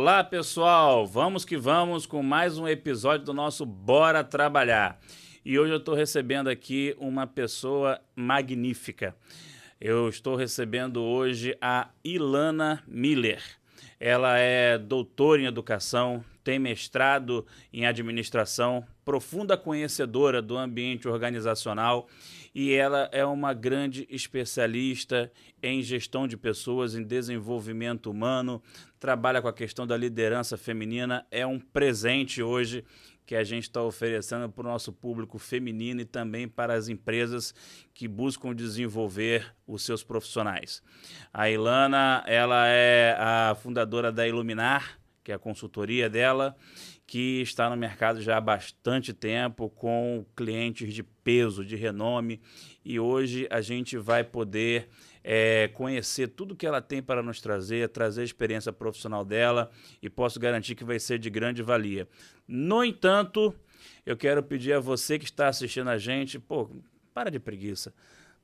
Olá, pessoal! Vamos que vamos com mais um episódio do nosso Bora Trabalhar. E hoje eu estou recebendo aqui uma pessoa magnífica. Eu estou recebendo hoje a Ilana Miller. Ela é doutora em educação, tem mestrado em administração, profunda conhecedora do ambiente organizacional e ela é uma grande especialista em gestão de pessoas, em desenvolvimento humano, trabalha com a questão da liderança feminina. É um presente hoje que a gente está oferecendo para o nosso público feminino e também para as empresas que buscam desenvolver os seus profissionais. A Ilana, ela é a fundadora da Iluminar, que é a consultoria dela, que está no mercado já há bastante tempo, com clientes de peso, de renome, e hoje a gente vai poder conhecer tudo que ela tem para nos trazer a experiência profissional dela, e posso garantir que vai ser de grande valia. No entanto, eu quero pedir a você que está assistindo a gente, para de preguiça,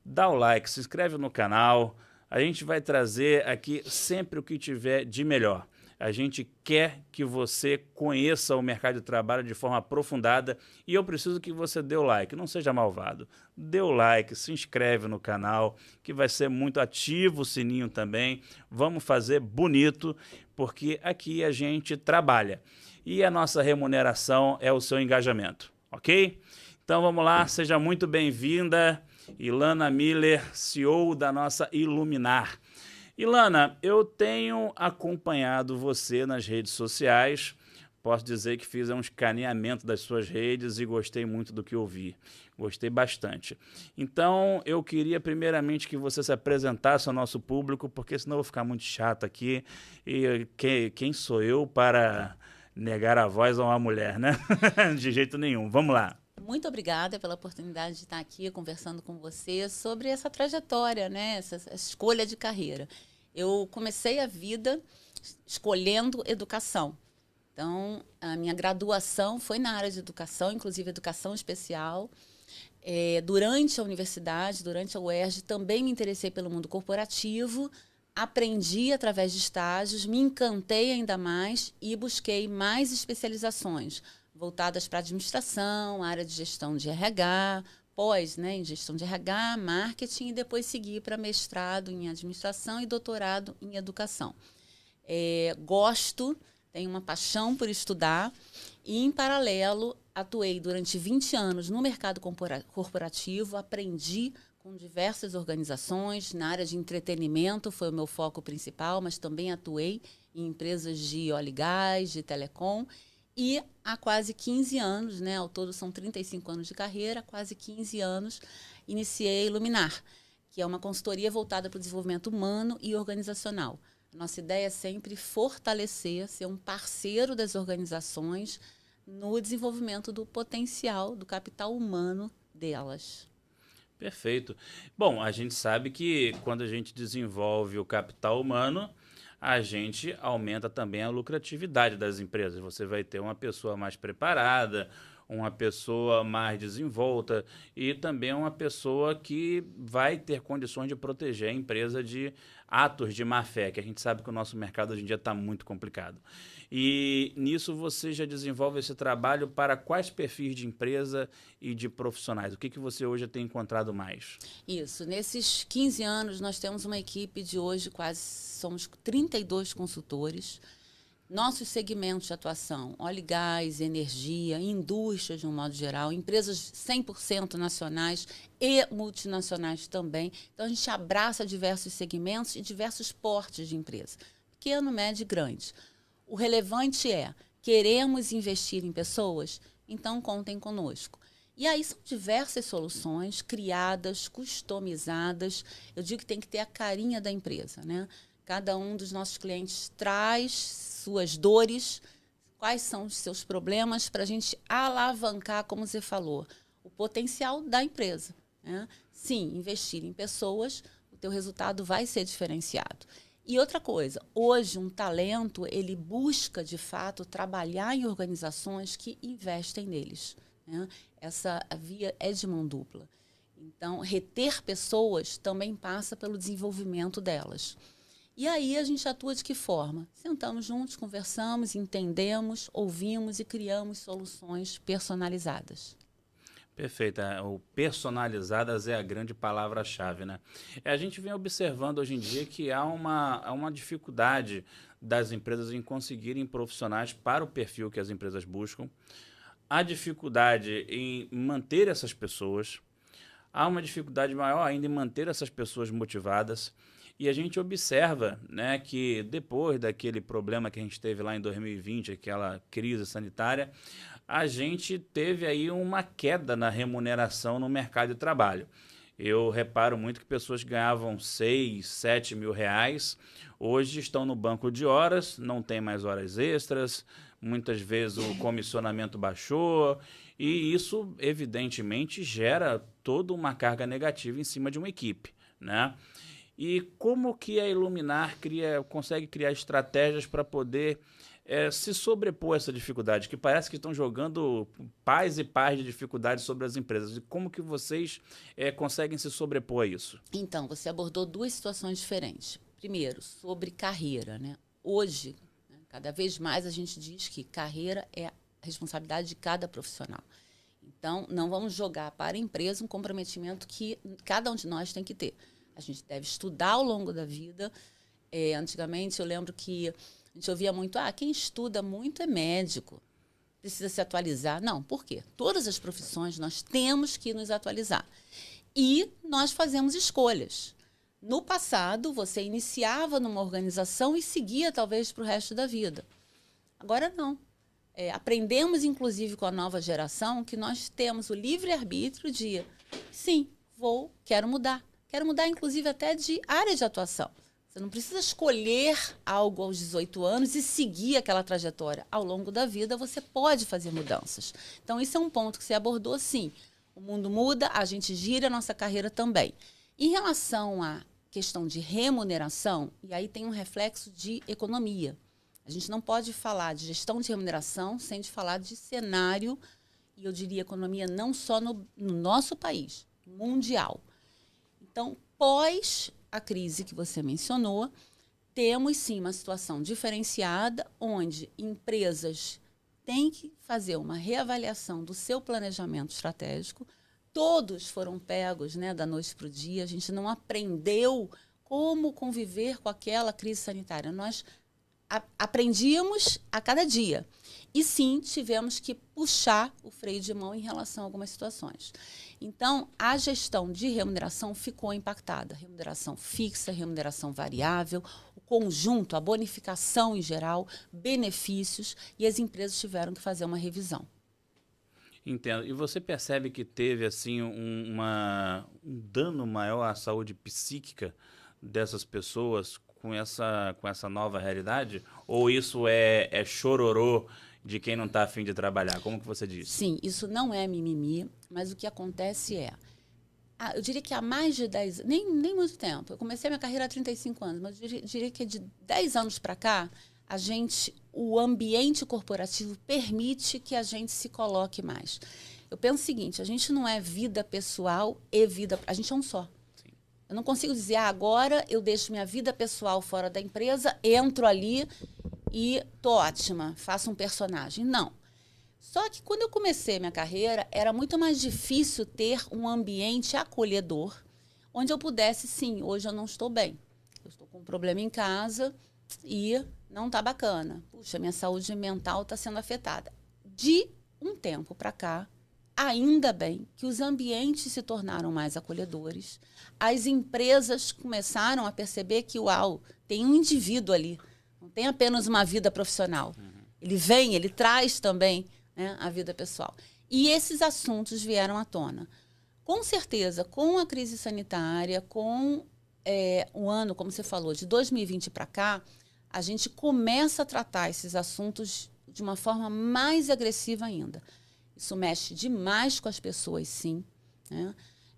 dá o like, se inscreve no canal, a gente vai trazer aqui sempre o que tiver de melhor. A gente quer que você conheça o mercado de trabalho de forma aprofundada e eu preciso que você dê o like, não seja malvado. Dê o like, se inscreve no canal, que vai ser muito ativo o sininho também. Vamos fazer bonito, porque aqui a gente trabalha. E a nossa remuneração é o seu engajamento, ok? Então vamos lá, seja muito bem-vinda, Ilana Miller, CEO da nossa Iluminar. Ilana, eu tenho acompanhado você nas redes sociais, posso dizer que fiz um escaneamento das suas redes e gostei muito do que ouvi, gostei bastante. Então, eu queria primeiramente que você se apresentasse ao nosso público, porque senão eu vou ficar muito chato aqui, e quem sou eu para negar a voz a uma mulher, né? De jeito nenhum, vamos lá. Muito obrigada pela oportunidade de estar aqui conversando com você sobre essa trajetória, né? Essa escolha de carreira. Eu comecei a vida escolhendo educação. Então, a minha graduação foi na área de educação, inclusive educação especial. Durante a universidade, durante a UERJ, também me interessei pelo mundo corporativo, aprendi através de estágios, me encantei ainda mais e busquei mais especializações voltadas para administração, área de gestão de RH, em gestão de RH, marketing, e depois segui para mestrado em administração e doutorado em educação. Tenho uma paixão por estudar e, em paralelo, atuei durante 20 anos no mercado corporativo, aprendi com diversas organizações, na área de entretenimento foi o meu foco principal, mas também atuei em empresas de óleo e gás, de telecom. E há quase 15 anos, né, ao todo são 35 anos de carreira, há quase 15 anos, iniciei a Iluminar, que é uma consultoria voltada para o desenvolvimento humano e organizacional. A nossa ideia é sempre fortalecer, ser um parceiro das organizações no desenvolvimento do potencial, do capital humano delas. Perfeito. Bom, a gente sabe que quando a gente desenvolve o capital humano, a gente aumenta também a lucratividade das empresas. Você vai ter uma pessoa mais preparada, uma pessoa mais desenvolta e também uma pessoa que vai ter condições de proteger a empresa de atos de má-fé, que a gente sabe que o nosso mercado hoje em dia está muito complicado. E nisso você já desenvolve esse trabalho para quais perfis de empresa e de profissionais? O que você hoje tem encontrado mais? Isso. Nesses 15 anos, nós temos uma equipe de hoje, somos 32 consultores. Nossos segmentos de atuação, óleo e gás, energia, indústria de um modo geral, empresas 100% nacionais e multinacionais também. Então, a gente abraça diversos segmentos e diversos portes de empresa, pequeno, médio e grande. O relevante é, queremos investir em pessoas? Então, contem conosco. E aí são diversas soluções criadas, customizadas. Eu digo que tem que ter a carinha da empresa, né? Cada um dos nossos clientes traz suas dores, quais são os seus problemas, para a gente alavancar, como você falou, o potencial da empresa, né? Sim, investir em pessoas, o teu resultado vai ser diferenciado. E outra coisa, hoje um talento, ele busca, de fato, trabalhar em organizações que investem neles, né? Essa via é de mão dupla. Então, reter pessoas também passa pelo desenvolvimento delas. E aí a gente atua de que forma? Sentamos juntos, conversamos, entendemos, ouvimos e criamos soluções personalizadas. Perfeito. O personalizadas é a grande palavra-chave, né? A gente vem observando hoje em dia que há uma dificuldade das empresas em conseguirem profissionais para o perfil que as empresas buscam. Há dificuldade em manter essas pessoas. Há uma dificuldade maior ainda em manter essas pessoas motivadas. E a gente observa, né, que depois daquele problema que a gente teve lá em 2020, aquela crise sanitária, a gente teve aí uma queda na remuneração no mercado de trabalho. Eu reparo muito que pessoas que ganhavam 6, 7 mil reais, hoje estão no banco de horas, não tem mais horas extras, muitas vezes o comissionamento baixou, e isso, evidentemente, gera toda uma carga negativa em cima de uma equipe, né? E como que a Iluminar consegue criar estratégias para poder se sobrepor a essa dificuldade? Que parece que estão jogando pais e pais de dificuldades sobre as empresas. E como que vocês conseguem se sobrepor a isso? Então, você abordou duas situações diferentes. Primeiro, sobre carreira, né? Hoje, né, cada vez mais a gente diz que carreira é a responsabilidade de cada profissional. Então, não vamos jogar para a empresa um comprometimento que cada um de nós tem que ter. A gente deve estudar ao longo da vida. Antigamente, eu lembro que a gente ouvia muito, quem estuda muito é médico, precisa se atualizar. Não, por quê? Todas as profissões nós temos que nos atualizar. E nós fazemos escolhas. No passado, você iniciava numa organização e seguia, talvez, para o resto da vida. Agora, não. Aprendemos, inclusive, com a nova geração, que nós temos o livre-arbítrio de, sim, quero mudar. Quero mudar, inclusive, até de área de atuação. Você não precisa escolher algo aos 18 anos e seguir aquela trajetória. Ao longo da vida, você pode fazer mudanças. Então, isso é um ponto que você abordou, sim. O mundo muda, a gente gira a nossa carreira também. Em relação à questão de remuneração, e aí tem um reflexo de economia. A gente não pode falar de gestão de remuneração sem de falar de cenário, e eu diria economia não só no nosso país, mundial. Então, pós a crise que você mencionou, temos sim uma situação diferenciada, onde empresas têm que fazer uma reavaliação do seu planejamento estratégico. Todos foram pegos, né, da noite para o dia, a gente não aprendeu como conviver com aquela crise sanitária. Nós aprendíamos a cada dia. E sim, tivemos que puxar o freio de mão em relação a algumas situações. Então, a gestão de remuneração ficou impactada. Remuneração fixa, remuneração variável, o conjunto, a bonificação em geral, benefícios, e as empresas tiveram que fazer uma revisão. Entendo. E você percebe que teve assim um dano maior à saúde psíquica dessas pessoas com essa nova realidade? Ou isso é chororô de quem não está a fim de trabalhar? Como que você diz? Sim, isso não é mimimi, mas o que acontece eu diria que há mais de 10, nem muito tempo, eu comecei a minha carreira há 35 anos, mas eu diria que de 10 anos para cá, o ambiente corporativo permite que a gente se coloque mais. Eu penso o seguinte, a gente não é vida pessoal e vida... A gente é um só. Sim. Eu não consigo dizer, agora eu deixo minha vida pessoal fora da empresa, entro ali e tô ótima, faço um personagem. Não. Só que quando eu comecei minha carreira, era muito mais difícil ter um ambiente acolhedor, onde eu pudesse, sim, hoje eu não estou bem. Eu estou com um problema em casa e não está bacana. Puxa, minha saúde mental está sendo afetada. De um tempo para cá, ainda bem que os ambientes se tornaram mais acolhedores. As empresas começaram a perceber que, tem um indivíduo ali. Não tem apenas uma vida profissional. Ele traz também, né, a vida pessoal. E esses assuntos vieram à tona. Com certeza, com a crise sanitária, com o ano, como você falou, de 2020 para cá, a gente começa a tratar esses assuntos de uma forma mais agressiva ainda. Isso mexe demais com as pessoas, sim, né?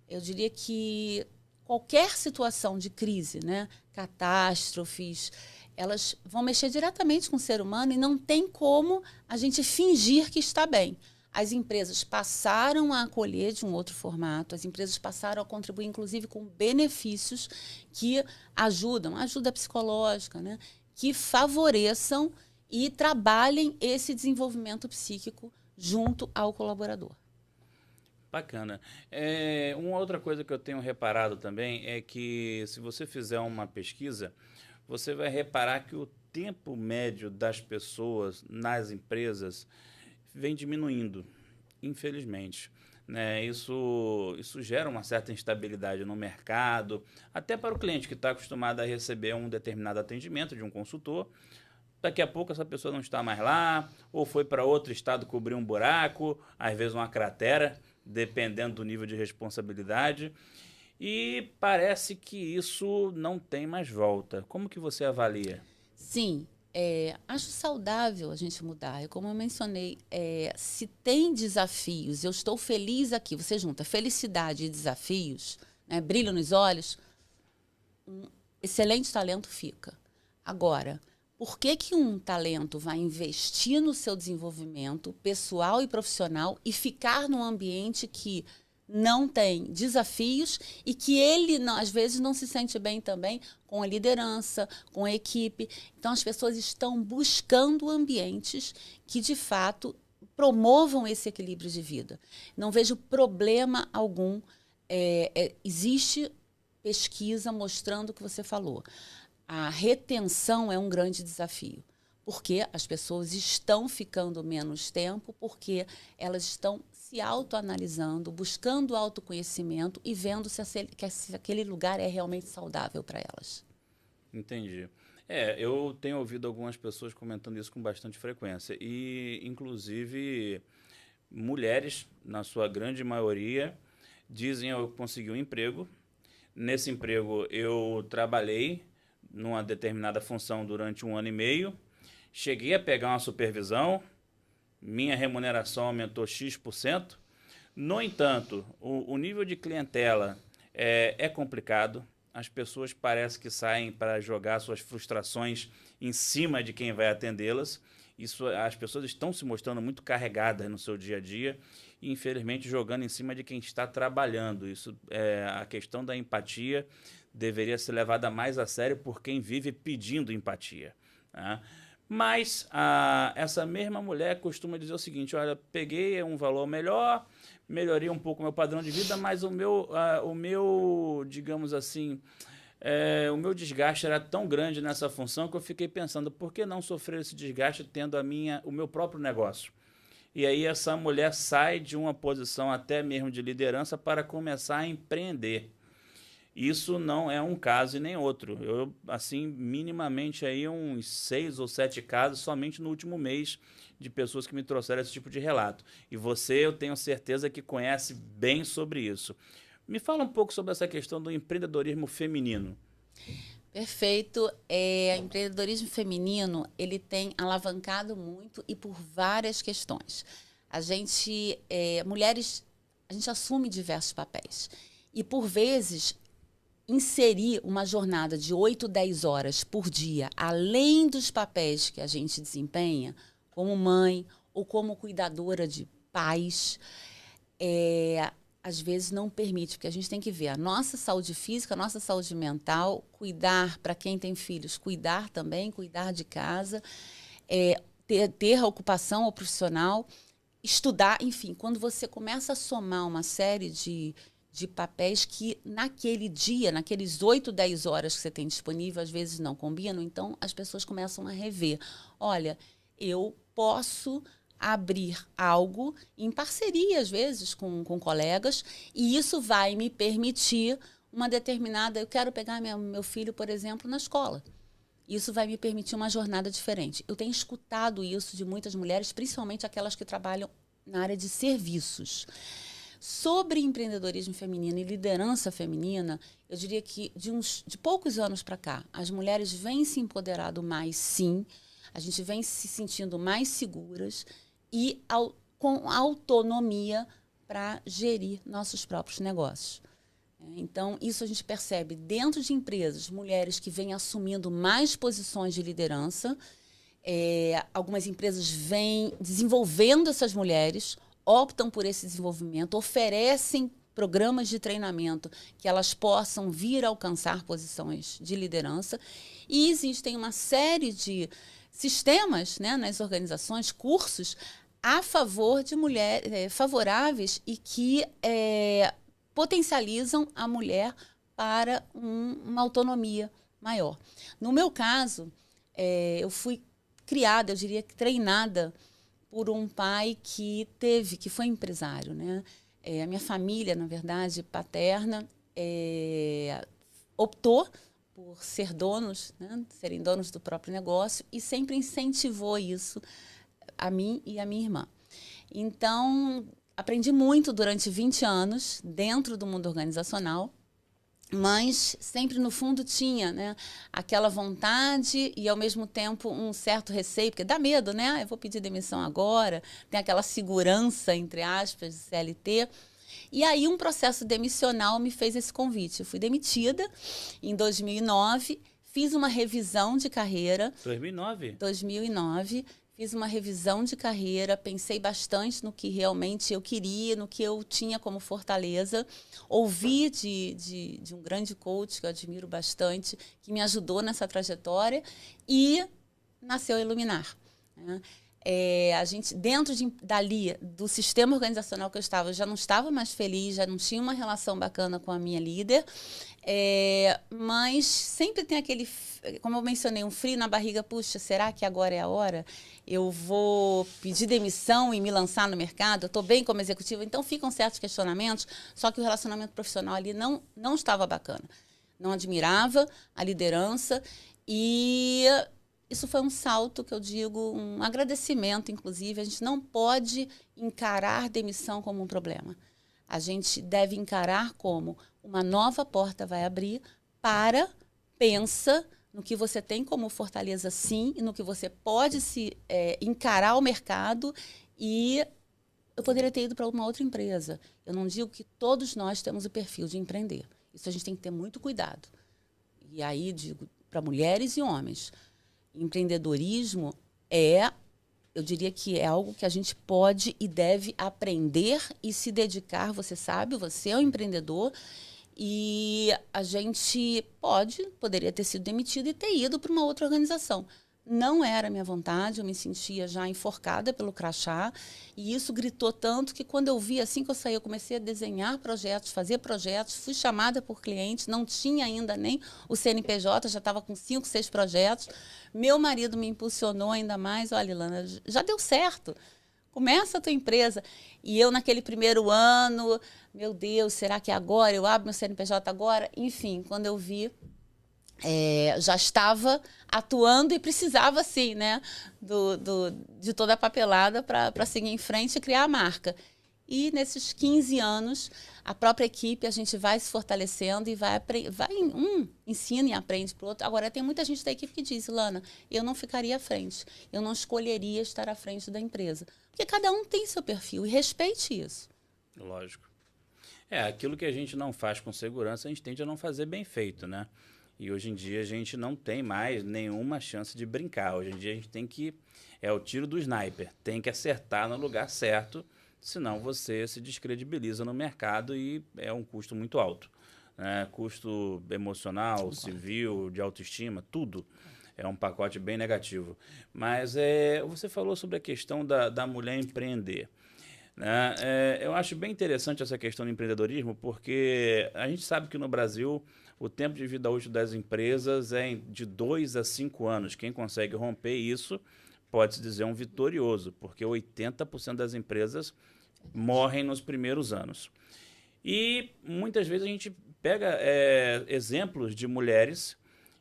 Eu diria que qualquer situação de crise, né, catástrofes, elas vão mexer diretamente com o ser humano e não tem como a gente fingir que está bem. as empresas passaram a acolher de um outro formato, as empresas passaram a contribuir, inclusive, com benefícios que ajudam, ajuda psicológica, né? Que favoreçam e trabalhem esse desenvolvimento psíquico junto ao colaborador. Bacana. Uma outra coisa que eu tenho reparado também é que, se você fizer uma pesquisa, você vai reparar que o tempo médio das pessoas nas empresas vem diminuindo, infelizmente. Né? Isso gera uma certa instabilidade no mercado, até para o cliente que está acostumado a receber um determinado atendimento de um consultor. Daqui a pouco essa pessoa não está mais lá, ou foi para outro estado cobrir um buraco, às vezes uma cratera, dependendo do nível de responsabilidade. E parece que isso não tem mais volta. Como que você avalia? Sim, acho saudável a gente mudar. Como eu mencionei, se tem desafios, eu estou feliz aqui, você junta felicidade e desafios, né, brilho nos olhos, um excelente talento fica. Agora, por que um talento vai investir no seu desenvolvimento pessoal e profissional e ficar num ambiente que não tem desafios e que ele, às vezes, não se sente bem também com a liderança, com a equipe? Então, as pessoas estão buscando ambientes que, de fato, promovam esse equilíbrio de vida. Não vejo problema algum. Existe pesquisa mostrando o que você falou. A retenção é um grande desafio, porque as pessoas estão ficando menos tempo, porque elas estão se autoanalisando, buscando autoconhecimento e vendo se aquele lugar é realmente saudável para elas. Entendi. Eu tenho ouvido algumas pessoas comentando isso com bastante frequência, e inclusive mulheres, na sua grande maioria, dizem: eu consegui um emprego, nesse emprego eu trabalhei numa determinada função durante 1 ano e meio, cheguei a pegar uma supervisão, minha remuneração aumentou X%. No entanto, o nível de clientela é complicado. As pessoas parecem que saem para jogar suas frustrações em cima de quem vai atendê-las. As pessoas estão se mostrando muito carregadas no seu dia a dia e, infelizmente, jogando em cima de quem está trabalhando. A questão da empatia deveria ser levada mais a sério por quem vive pedindo empatia, né? Mas essa mesma mulher costuma dizer o seguinte: olha, peguei um valor melhor, melhorei um pouco o meu padrão de vida, mas o meu, digamos assim, o meu desgaste era tão grande nessa função que eu fiquei pensando, por que não sofrer esse desgaste tendo o meu próprio negócio? E aí essa mulher sai de uma posição até mesmo de liderança para começar a empreender. Isso não é um caso e nem outro. Eu, assim, minimamente aí uns 6 ou 7 casos somente no último mês de pessoas que me trouxeram esse tipo de relato. E você, eu tenho certeza que conhece bem sobre isso. Me fala um pouco sobre essa questão do empreendedorismo feminino. Perfeito. O empreendedorismo feminino, ele tem alavancado muito e por várias questões. Mulheres, a gente assume diversos papéis. E, por vezes, inserir uma jornada de 8, 10 horas por dia, além dos papéis que a gente desempenha, como mãe ou como cuidadora de pais, às vezes não permite, porque a gente tem que ver a nossa saúde física, a nossa saúde mental, cuidar, para quem tem filhos, cuidar também, cuidar de casa, ter a ocupação ou profissional, estudar, enfim, quando você começa a somar uma série de papéis que naquele dia, naqueles 8, 10 horas que você tem disponível, às vezes não combinam, então as pessoas começam a rever. Olha, eu posso abrir algo em parceria, às vezes, com colegas, e isso vai me permitir uma determinada... Eu quero pegar meu filho, por exemplo, na escola. Isso vai me permitir uma jornada diferente. Eu tenho escutado isso de muitas mulheres, principalmente aquelas que trabalham na área de serviços. Sobre empreendedorismo feminino e liderança feminina, eu diria que de poucos anos para cá, as mulheres vêm se empoderando mais, sim. A gente vem se sentindo mais seguras e com autonomia para gerir nossos próprios negócios. Então, isso a gente percebe dentro de empresas, mulheres que vêm assumindo mais posições de liderança. Algumas empresas vêm desenvolvendo essas mulheres. optam por esse desenvolvimento, oferecem programas de treinamento que elas possam vir a alcançar posições de liderança. E existem uma série de sistemas, né, nas organizações, cursos a favor de mulheres, favoráveis e que potencializam a mulher para uma autonomia maior. No meu caso, eu fui criada, eu diria que treinada por um pai que foi empresário, né? A minha família, na verdade, paterna, optou por ser donos, né? Serem donos do próprio negócio e sempre incentivou isso a mim e a minha irmã. Então, aprendi muito durante 20 anos dentro do mundo organizacional, mas sempre no fundo tinha, né, aquela vontade e ao mesmo tempo um certo receio, porque dá medo, né? Eu vou pedir demissão agora, tem aquela segurança, entre aspas, de CLT. E aí um processo demissional me fez esse convite. Eu fui demitida em 2009, fiz uma revisão de carreira. 2009? 2009. Fiz uma revisão de carreira, pensei bastante no que realmente eu queria, no que eu tinha como fortaleza. Ouvi de um grande coach que eu admiro bastante, que me ajudou nessa trajetória, e nasceu a Iluminar, né? A gente, dentro dali, do sistema organizacional que eu estava, eu já não estava mais feliz, já não tinha uma relação bacana com a minha líder, mas sempre tem aquele, como eu mencionei, um frio na barriga. Puxa, será que agora é a hora? Eu vou pedir demissão e me lançar no mercado? Eu estou bem como executiva? Então ficam certos questionamentos, só que o relacionamento profissional ali não estava bacana. Não admirava a liderança e isso foi um salto, que eu digo, um agradecimento, inclusive. A gente não pode encarar demissão como um problema. A gente deve encarar como uma nova porta vai abrir pensa no que você tem como fortaleza, sim, e no que você pode encarar o mercado. E eu poderia ter ido para uma outra empresa. Eu não digo que todos nós temos o perfil de empreender. Isso a gente tem que ter muito cuidado. E aí digo para mulheres e homens, empreendedorismo eu diria que é algo que a gente pode e deve aprender e se dedicar. Você sabe, você é um empreendedor e a gente poderia ter sido demitido e ter ido para uma outra organização. Não era a minha vontade, eu me sentia já enforcada pelo crachá, e isso gritou tanto que quando eu vi, assim que eu saí, eu comecei a desenhar projetos, fazer projetos, fui chamada por clientes, não tinha ainda nem o CNPJ, já estava com 5, 6 projetos. Meu marido me impulsionou ainda mais. Olha, Ilana, já deu certo, começa a tua empresa. E eu, naquele primeiro ano, meu Deus, será que é agora? Eu abro meu CNPJ agora? Enfim, quando eu vi, já estava atuando e precisava, sim, né, de toda a papelada para seguir em frente e criar a marca. E nesses 15 anos, a própria equipe, a gente vai se fortalecendo e ensina e aprende para o outro. Agora, tem muita gente da equipe que diz, Ilana, eu não ficaria à frente, eu não escolheria estar à frente da empresa. Porque cada um tem seu perfil e respeite isso. Lógico. Aquilo que a gente não faz com segurança, a gente tende a não fazer bem feito, né? E hoje em dia a gente não tem mais nenhuma chance de brincar. Hoje em dia a gente tem que... É o tiro do sniper. Tem que acertar no lugar certo, senão você se descredibiliza no mercado e é um custo muito alto, né? Custo emocional, civil, de autoestima, tudo. É um pacote bem negativo. Mas você falou sobre a questão da mulher empreender, né? Eu acho bem interessante essa questão do empreendedorismo, porque a gente sabe que no Brasil o tempo de vida útil das empresas é de 2 a 5 anos. Quem consegue romper isso pode-se dizer um vitorioso, porque 80% das empresas morrem nos primeiros anos. E muitas vezes a gente pega exemplos de mulheres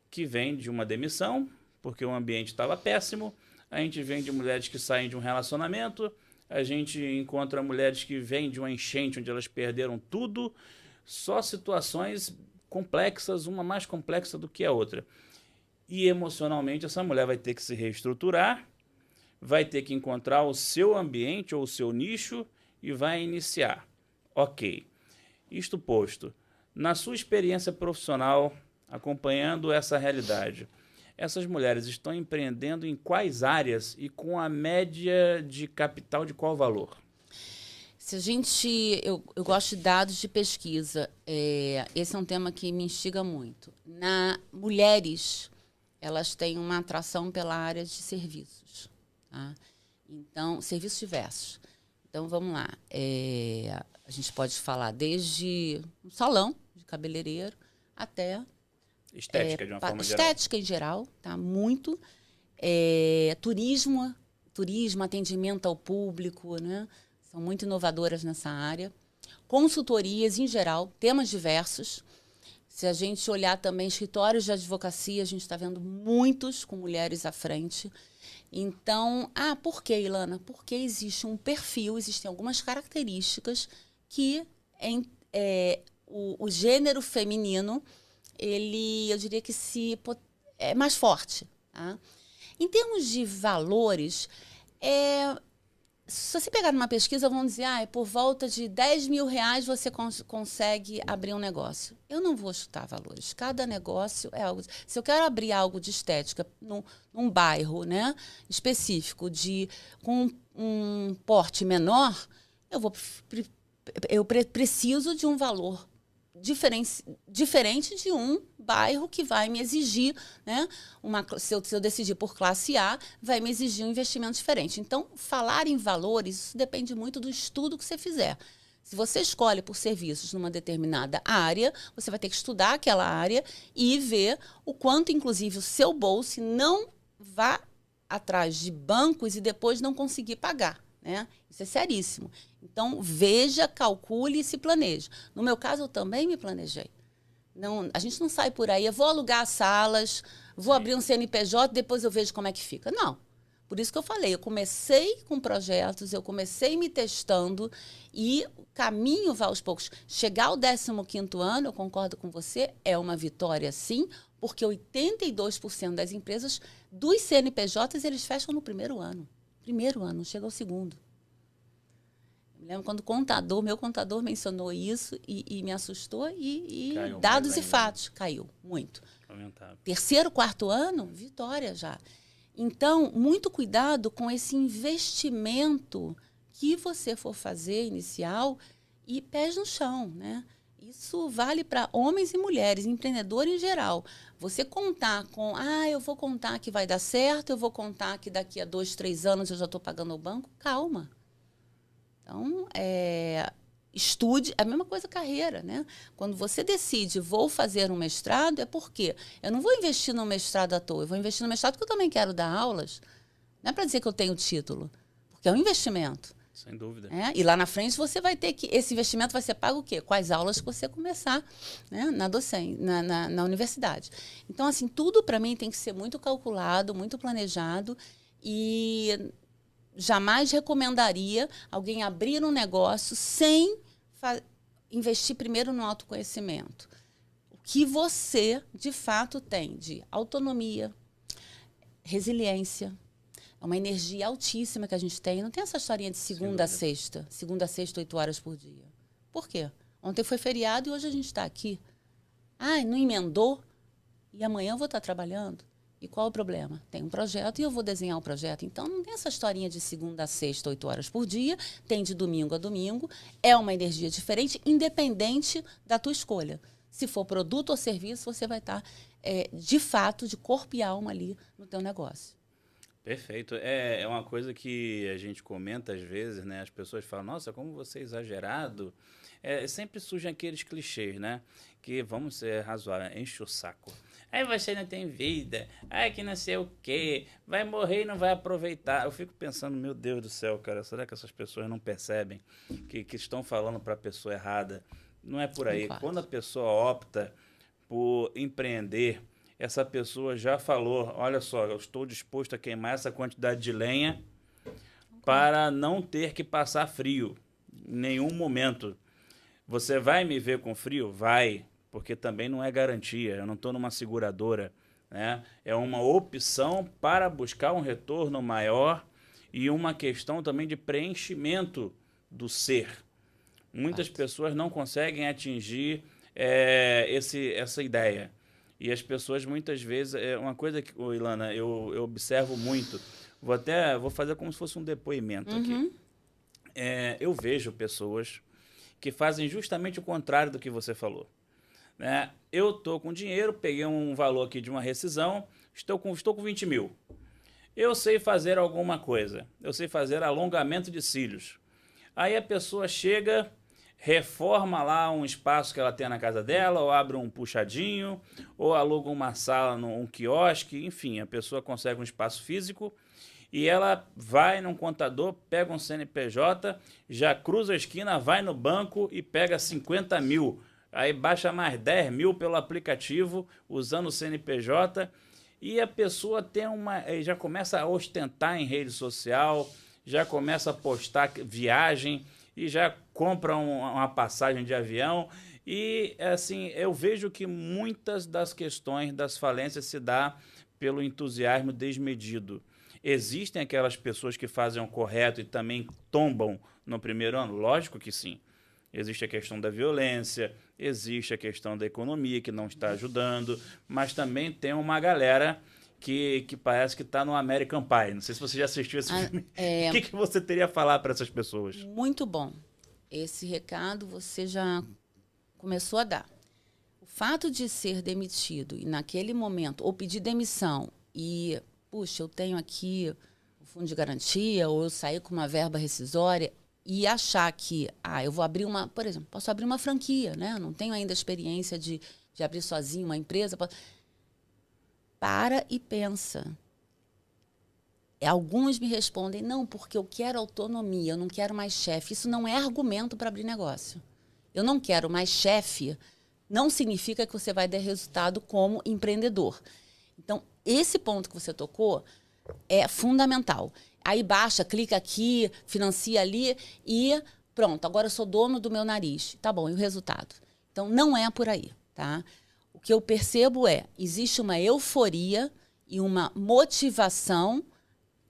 que vêm de uma demissão, porque o ambiente estava péssimo. A gente vem de mulheres que saem de um relacionamento. A gente encontra mulheres que vêm de uma enchente onde elas perderam tudo. Só situações complexas, uma mais complexa do que a outra. E emocionalmente essa mulher vai ter que se reestruturar, vai ter que encontrar o seu ambiente ou o seu nicho e vai iniciar. Ok. Isto posto, na sua experiência profissional, acompanhando essa realidade, essas mulheres estão empreendendo em quais áreas e com a média de capital de qual valor? Se a gente... Eu gosto de dados de pesquisa. Esse é um tema que me instiga muito. Mulheres, elas têm uma atração pela área de serviços. Tá? Então, serviços diversos. Então, vamos lá. A gente pode falar desde um salão de cabeleireiro até... Estética, de uma forma geral. Estética em geral, tá? Muito. Turismo, atendimento ao público, né? São muito inovadoras nessa área. Consultorias em geral, temas diversos. Se a gente olhar também escritórios de advocacia, a gente está vendo muitos com mulheres à frente. Então, por que, Ilana? Porque existe um perfil, existem algumas características que o gênero feminino, eu diria que é mais forte. Tá? Em termos de valores, se você pegar numa pesquisa, vão dizer, por volta de R$10.000 você consegue abrir um negócio. Eu não vou chutar valores. Cada negócio é algo... Se eu quero abrir algo de estética num bairro, né, específico, com um porte menor, eu preciso de um valor diferente de um bairro que vai me exigir, né? Se eu decidir por classe A, vai me exigir um investimento diferente. Então, falar em valores, isso depende muito do estudo que você fizer. Se você escolhe por serviços numa determinada área, você vai ter que estudar aquela área e ver o quanto, inclusive, o seu bolso não vá atrás de bancos e depois não conseguir pagar. Né? Isso é seríssimo. Então, veja, calcule e se planeje. No meu caso, eu também me planejei. A gente não sai por aí, eu vou alugar salas, vou abrir um CNPJ, depois eu vejo como é que fica. Não. Por isso que eu falei, eu comecei com projetos, eu comecei me testando e o caminho vai aos poucos. Chegar ao 15º ano, eu concordo com você, é uma vitória sim, porque 82% das empresas, dos CNPJs, eles fecham no primeiro ano. Primeiro ano, chega ao segundo. Eu me lembro quando meu contador mencionou isso e me assustou e dados e fatos, caiu muito. Aumentado. Terceiro, quarto ano, vitória já. Então, muito cuidado com esse investimento que você for fazer inicial e pés no chão, né? Isso vale para homens e mulheres, empreendedor em geral. Você contar com, eu vou contar que vai dar certo, eu vou contar que daqui a 2, 3 anos eu já estou pagando o banco. Calma. Então, estude, a mesma coisa carreira, né? Quando você decide, vou fazer um mestrado, é porque eu não vou investir no mestrado à toa, eu vou investir no mestrado porque eu também quero dar aulas. Não é para dizer que eu tenho título, porque é um investimento. Sem dúvida. E lá na frente você vai ter que... Esse investimento vai ser pago o quê? Com as aulas que você começar, né, na docência, na universidade. Então, assim, tudo para mim tem que ser muito calculado, muito planejado e jamais recomendaria alguém abrir um negócio sem investir primeiro no autoconhecimento. O que você, de fato, tem de autonomia, resiliência. É uma energia altíssima que a gente tem. Não tem essa historinha de segunda a sexta. Segunda a sexta, 8 horas por dia. Por quê? Ontem foi feriado e hoje a gente está aqui. Não emendou? E amanhã eu vou estar trabalhando? E qual o problema? Tem um projeto e eu vou desenhar o projeto. Então, não tem essa historinha de segunda a sexta, 8 horas por dia. Tem de domingo a domingo. É uma energia diferente, independente da tua escolha. Se for produto ou serviço, você vai estar, de fato, de corpo e alma ali no teu negócio. Perfeito. É uma coisa que a gente comenta às vezes, né? As pessoas falam, nossa, como você é exagerado. Sempre surgem aqueles clichês, né? Que, vamos ser razoáveis, enche o saco. Aí você não tem vida, que não sei o quê, vai morrer e não vai aproveitar. Eu fico pensando, meu Deus do céu, cara, será que essas pessoas não percebem que estão falando para a pessoa errada? Não é por aí. Quando a pessoa opta por empreender, essa pessoa já falou, olha só, eu estou disposto a queimar essa quantidade de lenha para não ter que passar frio em nenhum momento. Você vai me ver com frio? Vai, porque também não é garantia, eu não estou numa seguradora, né? É uma opção para buscar um retorno maior e uma questão também de preenchimento do ser. Muitas pessoas não conseguem atingir essa ideia. E as pessoas, muitas vezes, uma coisa que, Ilana, eu observo muito, vou fazer como se fosse um depoimento aqui. eu vejo pessoas que fazem justamente o contrário do que você falou, né? Eu estou com dinheiro, peguei um valor aqui de uma rescisão, estou com 20 mil. Eu sei fazer alguma coisa, eu sei fazer alongamento de cílios. Aí a pessoa chega, reforma lá um espaço que ela tem na casa dela, ou abre um puxadinho, ou aluga uma sala, um quiosque, enfim, a pessoa consegue um espaço físico e ela vai num contador, pega um CNPJ, já cruza a esquina, vai no banco e pega 50 mil. Aí baixa mais 10 mil pelo aplicativo, usando o CNPJ, e a pessoa já começa a ostentar em rede social, já começa a postar viagem e já compra uma passagem de avião. E assim, eu vejo que muitas das questões das falências se dá pelo entusiasmo desmedido. Existem aquelas pessoas que fazem o correto e também tombam no primeiro ano? Lógico que sim. Existe a questão da violência, existe a questão da economia que não está ajudando, mas também tem uma galera que parece que está no American Pie. Não sei se você já assistiu esse filme. O que você teria a falar para essas pessoas? Muito bom. Esse recado você já começou a dar. O fato de ser demitido e naquele momento, ou pedir demissão e, puxa, eu tenho aqui o fundo de garantia, ou eu saí com uma verba rescisória, e achar que, eu vou abrir por exemplo, posso abrir uma franquia, né? Eu não tenho ainda a experiência de abrir sozinho uma empresa. Para e pensa. Alguns me respondem, não, porque eu quero autonomia, eu não quero mais chefe. Isso não é argumento para abrir negócio. Eu não quero mais chefe, não significa que você vai ter resultado como empreendedor. Então, esse ponto que você tocou é fundamental. Aí baixa, clica aqui, financia ali e pronto, agora eu sou dono do meu nariz. Tá bom, e o resultado? Então, não é por aí, tá? O que eu percebo existe uma euforia e uma motivação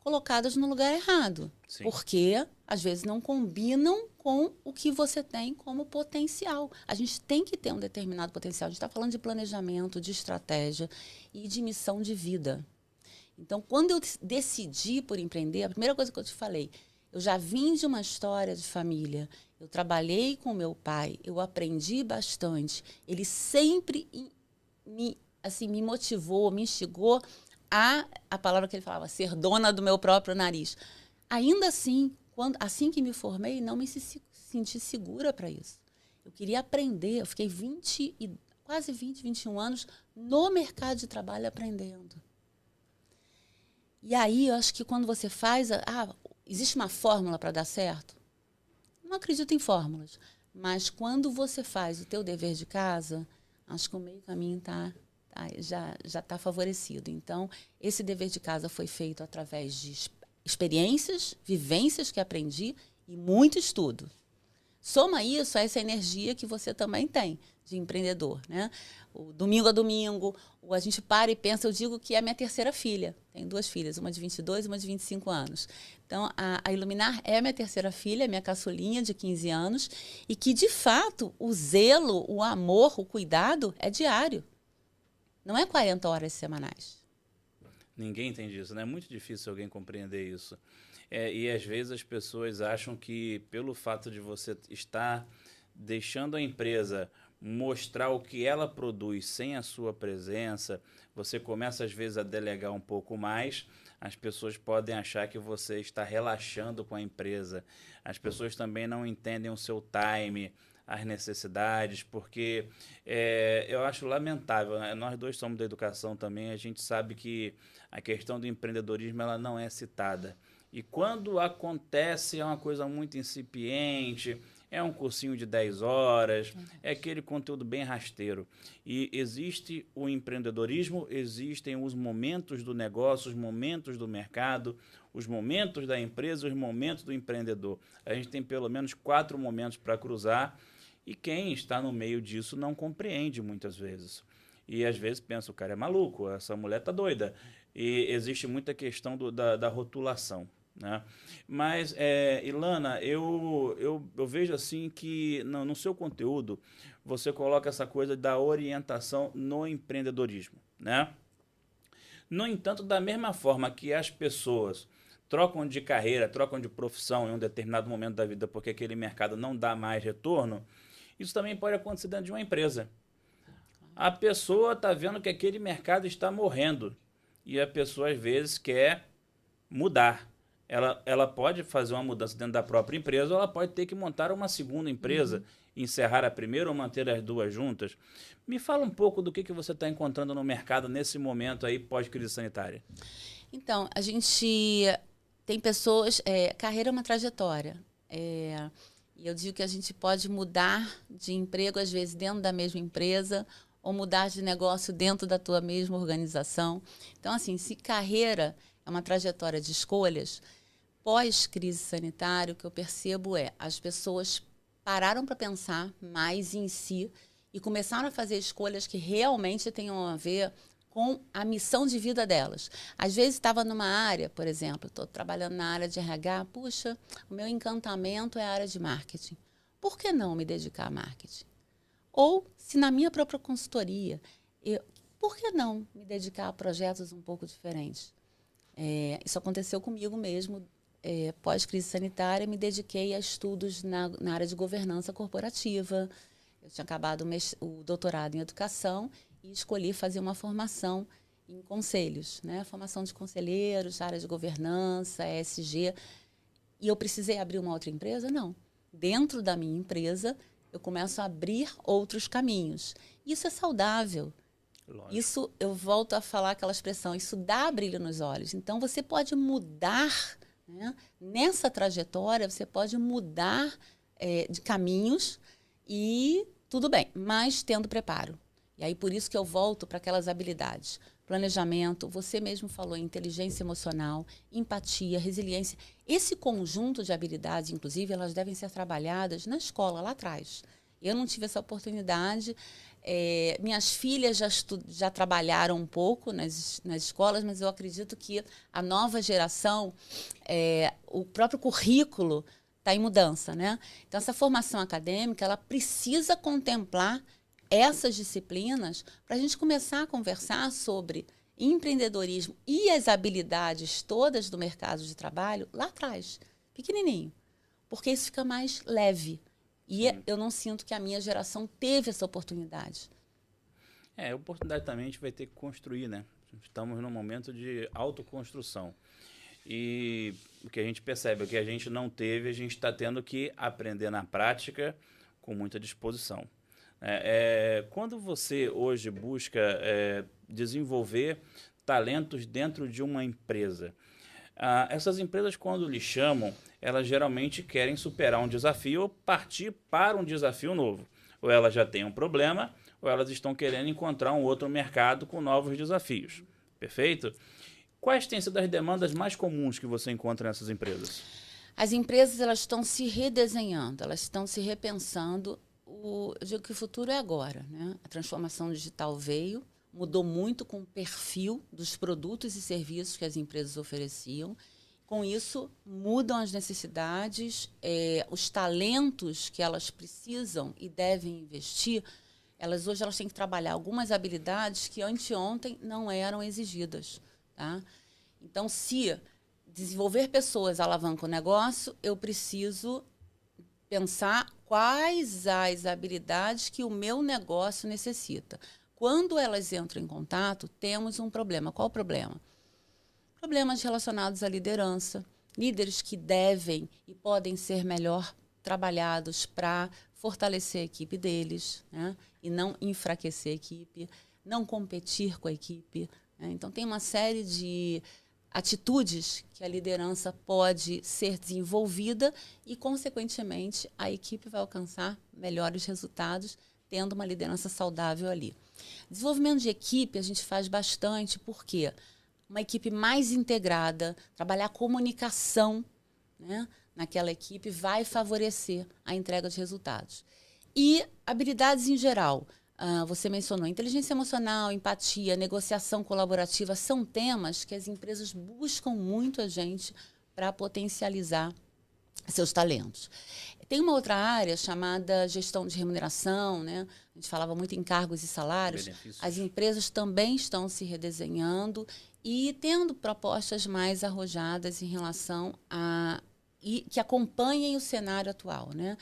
colocadas no lugar errado. Sim. Porque, às vezes, não combinam com o que você tem como potencial. A gente tem que ter um determinado potencial. A gente está falando de planejamento, de estratégia e de missão de vida. Então, quando eu decidi por empreender, a primeira coisa que eu te falei, eu já vim de uma história de família. Eu trabalhei com meu pai, eu aprendi bastante. Ele sempre me motivou, me instigou a palavra que ele falava, ser dona do meu próprio nariz. Ainda assim, assim que me formei, não me senti segura para isso. Eu queria aprender. Eu fiquei quase 20, 21 anos no mercado de trabalho aprendendo. E aí, eu acho que quando você faz... existe uma fórmula para dar certo? Não acredito em fórmulas. Mas quando você faz o teu dever de casa, acho que o meio caminho já está favorecido. Então, esse dever de casa foi feito através de experiências, vivências que aprendi e muito estudo. Soma isso a essa energia que você também tem de empreendedor, né? O domingo a domingo, a gente para e pensa, eu digo que é a minha terceira filha. Tenho 2 filhas, uma de 22 e uma de 25 anos. Então, a Iluminar é a minha terceira filha, minha caçulinha de 15 anos, e que, de fato, o zelo, o amor, o cuidado é diário. Não é 40 horas semanais. Ninguém entende isso, né? É muito difícil alguém compreender isso. E às vezes as pessoas acham que pelo fato de você estar deixando a empresa mostrar o que ela produz sem a sua presença, você começa às vezes a delegar um pouco mais, as pessoas podem achar que você está relaxando com a empresa. As pessoas também não entendem o seu time, as necessidades, porque eu acho lamentável, né? Nós dois somos da educação também, a gente sabe que a questão do empreendedorismo ela não é citada. E quando acontece é uma coisa muito incipiente, é um cursinho de 10 horas, é aquele conteúdo bem rasteiro. E existe o empreendedorismo, existem os momentos do negócio, os momentos do mercado, os momentos da empresa, os momentos do empreendedor. A gente tem pelo menos 4 momentos para cruzar e quem está no meio disso não compreende muitas vezes. E às vezes pensa, o cara é maluco, essa mulher tá doida. E existe muita questão da rotulação, né? Mas, Ilana, eu vejo assim que no seu conteúdo você coloca essa coisa da orientação no empreendedorismo, né? No entanto, da mesma forma que as pessoas trocam de carreira, trocam de profissão em um determinado momento da vida porque aquele mercado não dá mais retorno, isso também pode acontecer dentro de uma empresa. A pessoa está vendo que aquele mercado está morrendo e a pessoa, às vezes, quer mudar. Ela pode fazer uma mudança dentro da própria empresa ou ela pode ter que montar uma segunda empresa, encerrar a primeira ou manter as duas juntas. Me fala um pouco do que você está encontrando no mercado nesse momento aí pós-crise sanitária. Então, a gente tem pessoas... carreira é uma trajetória. E eu digo que a gente pode mudar de emprego, às vezes, dentro da mesma empresa ou mudar de negócio dentro da tua mesma organização. Então, assim, se carreira é uma trajetória de escolhas, pós-crise sanitária, o que eu percebo as pessoas pararam para pensar mais em si e começaram a fazer escolhas que realmente tenham a ver com a missão de vida delas. Às vezes estava numa área, por exemplo, estou trabalhando na área de RH, puxa, o meu encantamento é a área de marketing. Por que não me dedicar a marketing? Ou, se na minha própria consultoria, por que não me dedicar a projetos um pouco diferentes? Isso aconteceu comigo mesmo. Pós-crise sanitária, me dediquei a estudos na área de governança corporativa. Eu tinha acabado o doutorado em educação e escolhi fazer uma formação em conselhos, né? Formação de conselheiros, área de governança, ESG. E eu precisei abrir uma outra empresa? Não. Dentro da minha empresa, eu começo a abrir outros caminhos. Isso é saudável. Lógico. Isso, eu volto a falar aquela expressão, isso dá brilho nos olhos. Então, você pode mudar, né? Nessa trajetória, você pode mudar de caminhos e tudo bem, mas tendo preparo. E aí, por isso que eu volto para aquelas habilidades. Planejamento, você mesmo falou, inteligência emocional, empatia, resiliência. Esse conjunto de habilidades, inclusive, elas devem ser trabalhadas na escola, lá atrás. Eu não tive essa oportunidade. Minhas filhas já trabalharam um pouco nas escolas, mas eu acredito que a nova geração, o próprio currículo está em mudança, né? Então, essa formação acadêmica, ela precisa contemplar essas disciplinas para a gente começar a conversar sobre empreendedorismo e as habilidades todas do mercado de trabalho lá atrás, pequenininho, porque isso fica mais leve. E eu não sinto que a minha geração teve essa oportunidade. A oportunidade também a gente vai ter que construir, né? Estamos num momento de autoconstrução. E o que a gente percebe, o que a gente não teve, a gente está tendo que aprender na prática com muita disposição. Quando você hoje busca desenvolver talentos dentro de uma empresa, essas empresas, quando lhe chamam, elas geralmente querem superar um desafio ou partir para um desafio novo. Ou elas já têm um problema, ou elas estão querendo encontrar um outro mercado com novos desafios. Perfeito? Quais têm sido as demandas mais comuns que você encontra nessas empresas? As empresas, elas estão se redesenhando, elas estão se repensando. Eu digo que o futuro é agora, né? A transformação digital veio, mudou muito com o perfil dos produtos e serviços que as empresas ofereciam. Com isso, mudam as necessidades, os talentos que elas precisam e devem investir. Hoje elas têm que trabalhar algumas habilidades que anteontem não eram exigidas. Tá? Então, se desenvolver pessoas alavanca o negócio, eu preciso pensar quais as habilidades que o meu negócio necessita. Quando elas entram em contato, temos um problema. Qual o problema? Problemas relacionados à liderança. Líderes que devem e podem ser melhor trabalhados para fortalecer a equipe deles, né? E não enfraquecer a equipe, não competir com a equipe. Né? Então, tem uma série de atitudes que a liderança pode ser desenvolvida e, consequentemente, a equipe vai alcançar melhores resultados tendo uma liderança saudável ali. Desenvolvimento de equipe a gente faz bastante porque uma equipe mais integrada, trabalhar a comunicação, né, naquela equipe vai favorecer a entrega de resultados. E habilidades em geral. Você mencionou inteligência emocional, empatia, negociação colaborativa, são temas que as empresas buscam muito a gente para potencializar seus talentos. Tem uma outra área chamada gestão de remuneração, né? A gente falava muito em cargos e salários. Benefícios. As empresas também estão se redesenhando e tendo propostas mais arrojadas em relação a... e que acompanhem o cenário atual, né?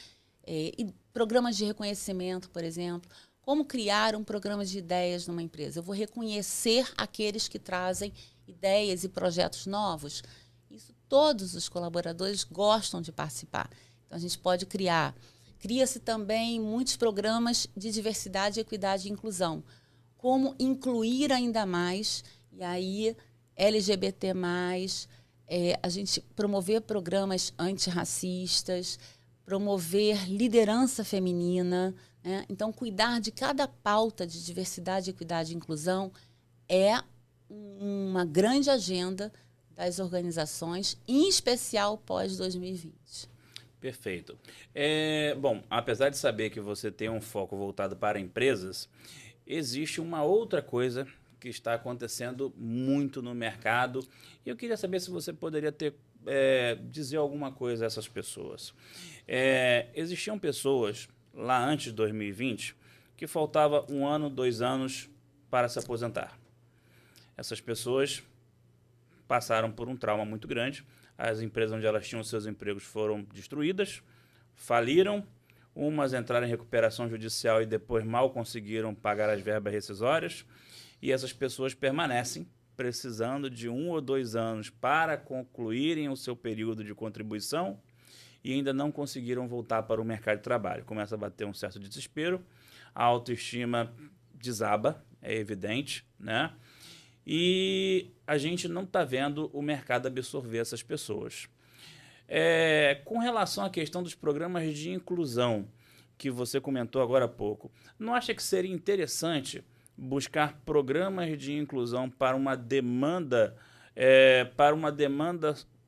E programas de reconhecimento, por exemplo. Como criar um programa de ideias numa empresa? Eu vou reconhecer aqueles que trazem ideias e projetos novos. Isso todos os colaboradores gostam de participar. Então, a gente pode criar. Cria-se também muitos programas de diversidade, equidade e inclusão. Como incluir ainda mais, e aí LGBT+, a gente promover programas antirracistas, promover liderança feminina, né? Então, cuidar de cada pauta de diversidade, equidade e inclusão é uma grande agenda das organizações, em especial pós-2020. Perfeito. Bom, apesar de saber que você tem um foco voltado para empresas, existe uma outra coisa que está acontecendo muito no mercado e eu queria saber se você poderia dizer alguma coisa a essas pessoas. Existiam pessoas lá antes de 2020 que faltava 1 ano, 2 anos para se aposentar. Essas pessoas passaram por um trauma muito grande. As empresas onde elas tinham seus empregos foram destruídas, faliram, umas entraram em recuperação judicial e depois mal conseguiram pagar as verbas rescisórias, e essas pessoas permanecem precisando de 1 ou 2 anos para concluírem o seu período de contribuição e ainda não conseguiram voltar para o mercado de trabalho. Começa a bater um certo desespero, a autoestima desaba, é evidente, né? E a gente não está vendo o mercado absorver essas pessoas. Com relação à questão dos programas de inclusão, que você comentou agora há pouco, não acha que seria interessante buscar programas de inclusão para uma demanda,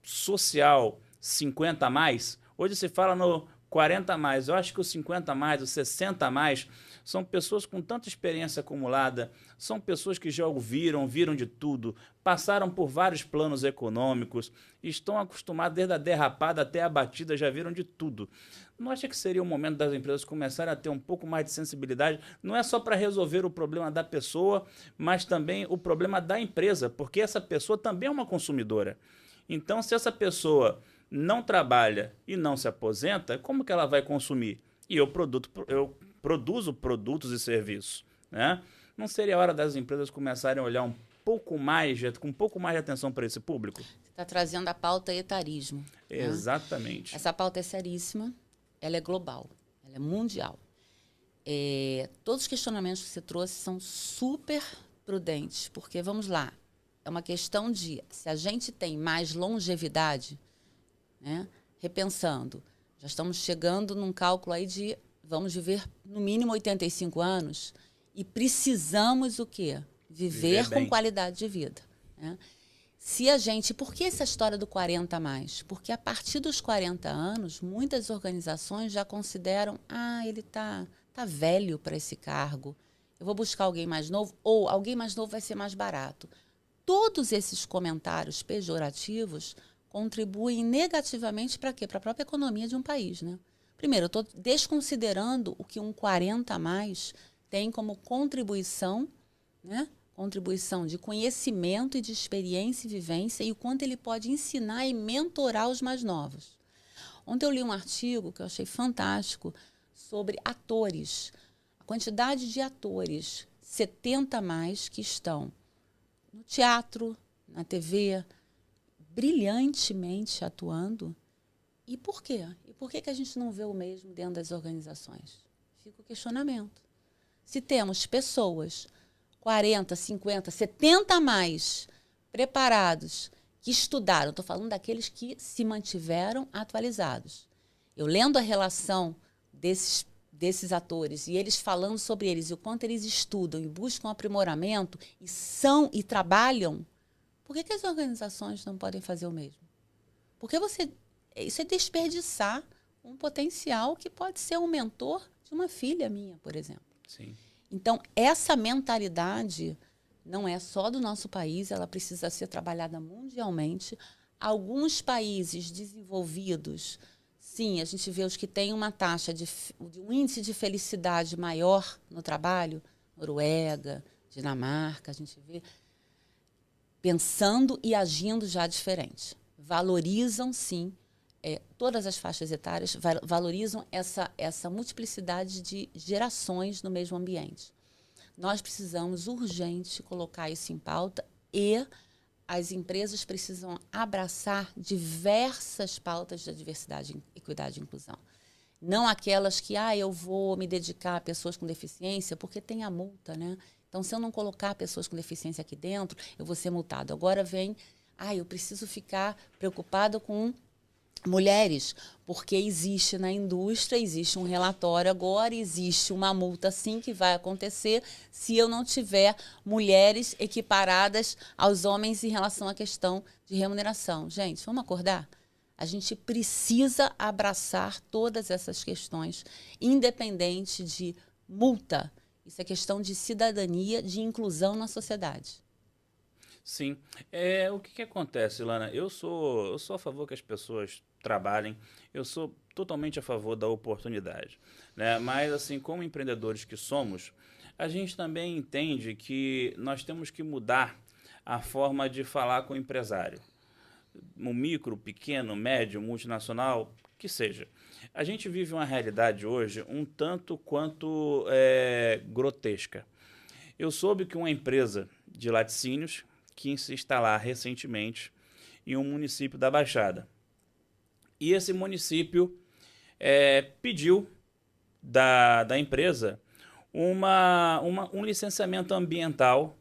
social 50 a mais? Hoje se fala no 40 a mais. Eu acho que os 50 a mais, os 60 a mais, são pessoas com tanta experiência acumulada, são pessoas que já viram de tudo, passaram por vários planos econômicos, estão acostumadas desde a derrapada até a batida, já viram de tudo. Não acha que seria o momento das empresas começarem a ter um pouco mais de sensibilidade? Não é só para resolver o problema da pessoa, mas também o problema da empresa, porque essa pessoa também é uma consumidora. Então, se essa pessoa não trabalha e não se aposenta, como que ela vai consumir? E eu produzo produtos e serviços, né? Não seria a hora das empresas começarem a olhar com um pouco mais de atenção para esse público? Você está trazendo a pauta etarismo. Exatamente. Né? Essa pauta é seríssima, ela é global, ela é mundial. Todos os questionamentos que você trouxe são super prudentes, porque, vamos lá, é uma questão de, se a gente tem mais longevidade, né, repensando, já estamos chegando num cálculo aí de vamos viver no mínimo 85 anos e precisamos o quê? Viver com qualidade de vida. Né? Por que essa história do 40 a mais? Porque a partir dos 40 anos, muitas organizações já consideram, ele tá velho para esse cargo, eu vou buscar alguém mais novo, ou alguém mais novo vai ser mais barato. Todos esses comentários pejorativos contribuem negativamente para quê? Para a própria economia de um país, né? Primeiro, eu estou desconsiderando o que um 40 a mais tem como contribuição, né? Contribuição de conhecimento e de experiência e vivência e o quanto ele pode ensinar e mentorar os mais novos. Ontem eu li um artigo que eu achei fantástico sobre atores. A quantidade de atores 70 a mais que estão no teatro, na TV, brilhantemente atuando. E por quê? E por que a gente não vê o mesmo dentro das organizações? Fica o questionamento. Se temos pessoas 40, 50, 70 a mais preparados, que estudaram, estou falando daqueles que se mantiveram atualizados. Eu lendo a relação desses atores e eles falando sobre eles e o quanto eles estudam e buscam aprimoramento e trabalham, por que as organizações não podem fazer o mesmo? Porque isso é desperdiçar um potencial que pode ser um mentor de uma filha minha, por exemplo. Sim. Então, essa mentalidade não é só do nosso país, ela precisa ser trabalhada mundialmente. Alguns países desenvolvidos Sim, a gente vê os que têm uma taxa de um índice de felicidade maior no trabalho, Noruega, Dinamarca, a gente vê pensando e agindo já diferente. Valorizam, sim, todas as faixas etárias, valorizam essa multiplicidade de gerações no mesmo ambiente. Nós precisamos urgente colocar isso em pauta e as empresas precisam abraçar diversas pautas da diversidade, equidade e inclusão. Não aquelas que, eu vou me dedicar a pessoas com deficiência porque tem a multa, né? Então, se eu não colocar pessoas com deficiência aqui dentro, eu vou ser multado. Agora vem, eu preciso ficar preocupada com mulheres, porque existe na indústria, existe um relatório agora, existe uma multa sim que vai acontecer se eu não tiver mulheres equiparadas aos homens em relação à questão de remuneração. Gente, vamos acordar? A gente precisa abraçar todas essas questões, independente de multa. Isso é questão de cidadania, de inclusão na sociedade. Sim. O que acontece, Ilana? Eu sou a favor que as pessoas trabalhem, eu sou totalmente a favor da oportunidade, né? Mas, assim, como empreendedores que somos, a gente também entende que nós temos que mudar a forma de falar com o empresário. Um micro, pequeno, médio, multinacional, que seja. A gente vive uma realidade hoje um tanto quanto grotesca. Eu soube que uma empresa de laticínios quis se instalar recentemente em um município da Baixada. E esse município pediu da empresa um licenciamento ambiental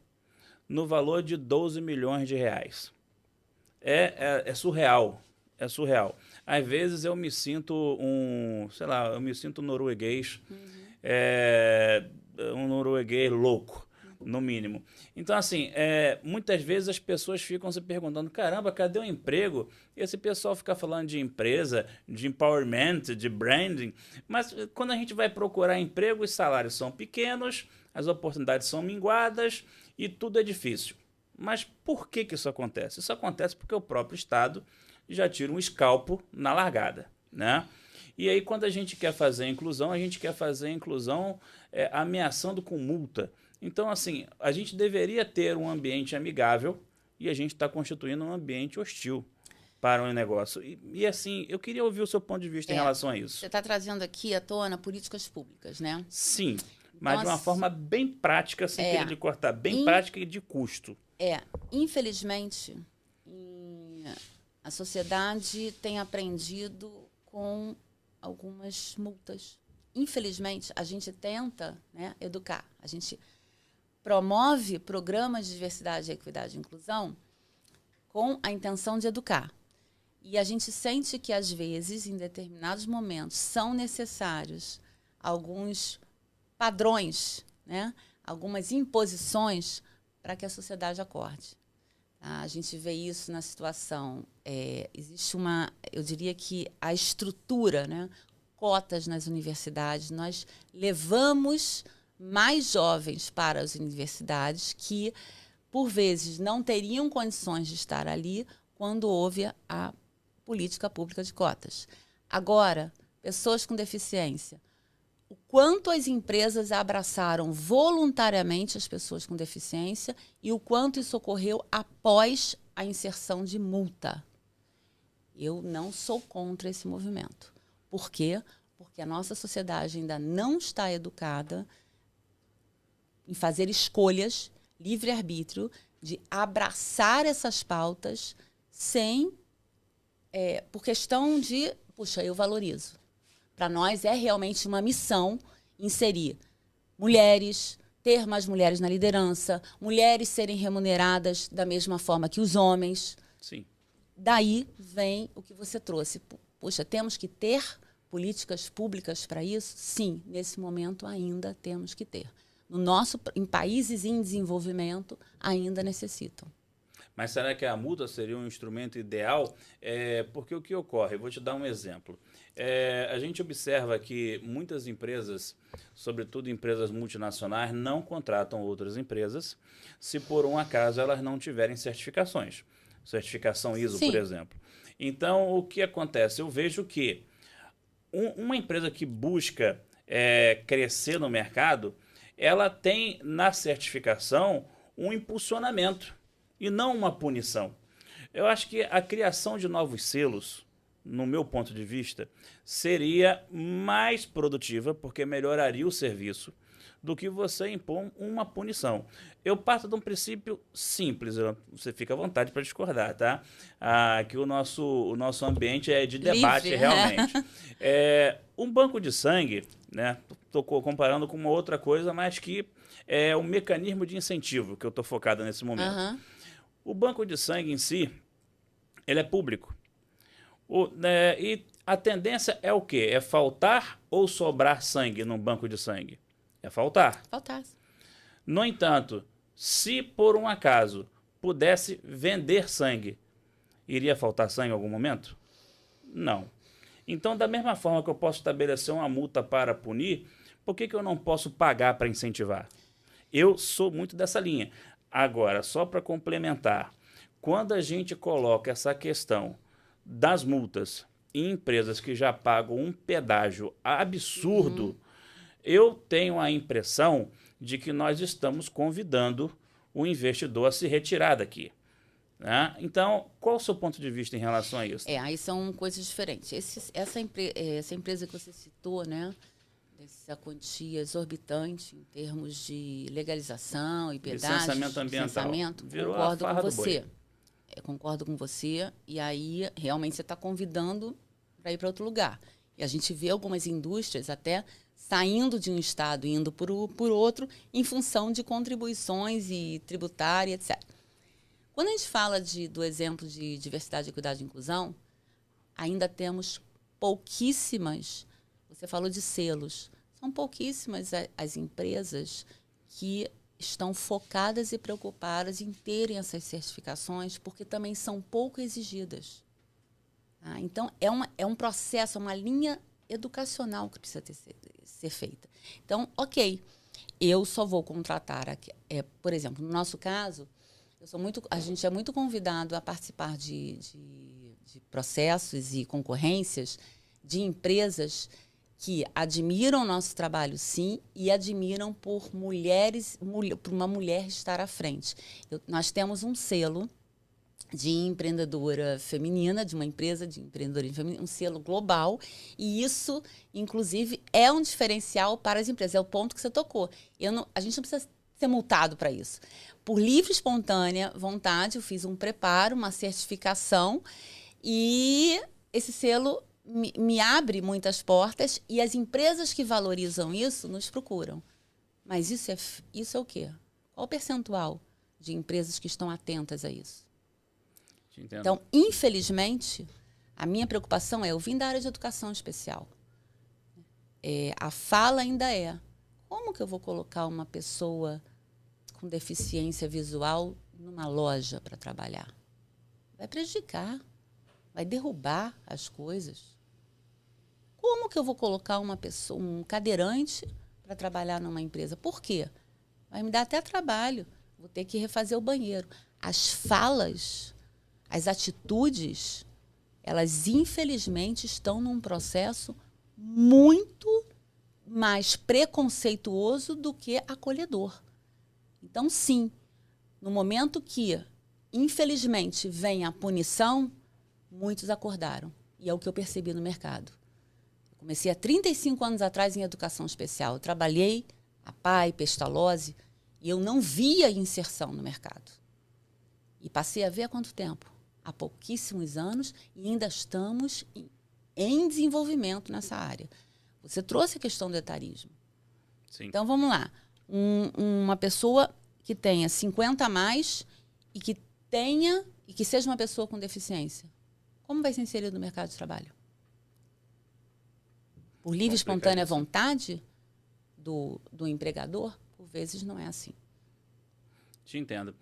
no valor de 12 milhões de reais. É surreal, é surreal. Às vezes eu me sinto eu me sinto norueguês, um norueguês louco, no mínimo. Então, assim, muitas vezes as pessoas ficam se perguntando, caramba, cadê o emprego? E esse pessoal fica falando de empresa, de empowerment, de branding, mas quando a gente vai procurar emprego, os salários são pequenos, as oportunidades são minguadas e tudo é difícil. Mas por que isso acontece? Isso acontece porque o próprio Estado já tira um escalpo na largada, né? E aí, quando a gente quer fazer a inclusão, ameaçando com multa. Então, assim, a gente deveria ter um ambiente amigável e a gente está constituindo um ambiente hostil para um negócio. E assim, eu queria ouvir o seu ponto de vista em relação a isso. Você está trazendo aqui à tona políticas públicas, né? Sim, mas de uma forma bem prática, sem querer lhe cortar, bem prática e de custo. Infelizmente, a sociedade tem aprendido com algumas multas. Infelizmente, a gente tenta, né, educar. A gente promove programas de diversidade, equidade e inclusão com a intenção de educar. E a gente sente que, às vezes, em determinados momentos, são necessários alguns padrões, né, algumas imposições para que a sociedade acorde. A gente vê isso na situação. Existe eu diria que a estrutura, né, cotas nas universidades, nós levamos mais jovens para as universidades que, por vezes, não teriam condições de estar ali quando houve a política pública de cotas. Agora, pessoas com deficiência, o quanto as empresas abraçaram voluntariamente as pessoas com deficiência e o quanto isso ocorreu após a inserção de multa. Eu não sou contra esse movimento. Por quê? Porque a nossa sociedade ainda não está educada em fazer escolhas, livre-arbítrio, de abraçar essas pautas por questão de, puxa, eu valorizo. Para nós é realmente uma missão inserir mulheres, ter mais mulheres na liderança, mulheres serem remuneradas da mesma forma que os homens. Sim. Daí vem o que você trouxe. Puxa, temos que ter políticas públicas para isso? Sim, nesse momento ainda temos que ter. Em países em desenvolvimento, ainda necessitam. Mas será que a multa seria um instrumento ideal? Porque o que ocorre? Eu vou te dar um exemplo. A gente observa que muitas empresas, sobretudo empresas multinacionais, não contratam outras empresas se por um acaso elas não tiverem certificações. Certificação ISO, Sim. por exemplo. Então, o que acontece? Eu vejo que uma empresa que busca crescer no mercado, ela tem na certificação um impulsionamento e não uma punição. Eu acho que a criação de novos selos, no meu ponto de vista, seria mais produtiva, porque melhoraria o serviço, do que você impor uma punição. Eu parto de um princípio simples, você fica à vontade para discordar, tá? Que o nosso ambiente é de debate, livre, realmente. Um banco de sangue, né? Estou comparando com uma outra coisa, mas que é um mecanismo de incentivo que eu estou focado nesse momento. Uhum. O banco de sangue em si, ele é público. E a tendência é o quê? É faltar ou sobrar sangue num banco de sangue? É faltar. Faltasse. No entanto, se por um acaso pudesse vender sangue, iria faltar sangue em algum momento? Não. Então, da mesma forma que eu posso estabelecer uma multa para punir, por que eu não posso pagar para incentivar? Eu sou muito dessa linha. Agora, só para complementar, quando a gente coloca essa questão das multas em empresas que já pagam um pedágio absurdo, eu tenho a impressão de que nós estamos convidando o investidor a se retirar daqui. Né? Então, qual o seu ponto de vista em relação a isso? Aí são coisas diferentes. Essa empresa que você citou, né? Essa quantia exorbitante em termos de legalização e pedágio, licenciamento ambiental, virou a concordo farra com do boi. você. Concordo com você. E aí, realmente, você está convidando para ir para outro lugar. E a gente vê algumas indústrias até saindo de um estado e indo por outro em função de contribuições e tributária, etc. Quando a gente fala do exemplo de diversidade, equidade e inclusão, ainda temos pouquíssimas, você falou de selos, são pouquíssimas as empresas que estão focadas e preocupadas em terem essas certificações, porque também são pouco exigidas. Então, é um processo, é uma linha educacional que precisa ser feita. Então, ok, eu só vou contratar, por exemplo, no nosso caso, a gente é muito convidado a participar de processos e concorrências de empresas que admiram o nosso trabalho, sim, e admiram por por uma mulher estar à frente. Nós temos um selo de empreendedora feminina, de uma empresa de empreendedorismo feminino, um selo global, e isso, inclusive, é um diferencial para as empresas. É o ponto que você tocou. A gente não precisa ser multado para isso. Por livre e espontânea vontade, eu fiz um preparo, uma certificação, e esse selo me abre muitas portas, e as empresas que valorizam isso nos procuram. Mas isso é o quê? Qual o percentual de empresas que estão atentas a isso? Entendo. Então, infelizmente, a minha preocupação eu vim da área de educação especial. A fala ainda como que eu vou colocar uma pessoa com deficiência visual numa loja para trabalhar? Vai prejudicar, vai derrubar as coisas. Como que eu vou colocar um cadeirante para trabalhar numa empresa? Por quê? Vai me dar até trabalho, vou ter que refazer o banheiro. As falas, as atitudes, elas infelizmente estão num processo muito mais preconceituoso do que acolhedor. Então, sim, no momento que, infelizmente, vem a punição, muitos acordaram. E é o que eu percebi no mercado. Eu comecei há 35 anos atrás em educação especial. Eu trabalhei a PAI, Pestalozzi, e eu não via inserção no mercado. E passei a ver há quanto tempo? Há pouquíssimos anos, e ainda estamos em desenvolvimento nessa área. Você trouxe a questão do etarismo. Sim. Então, vamos lá. Uma pessoa que tenha 50 a mais e que seja uma pessoa com deficiência, como vai ser inserido no mercado de trabalho? Por livre e espontânea vontade do empregador? Por vezes não é assim. Te entendo.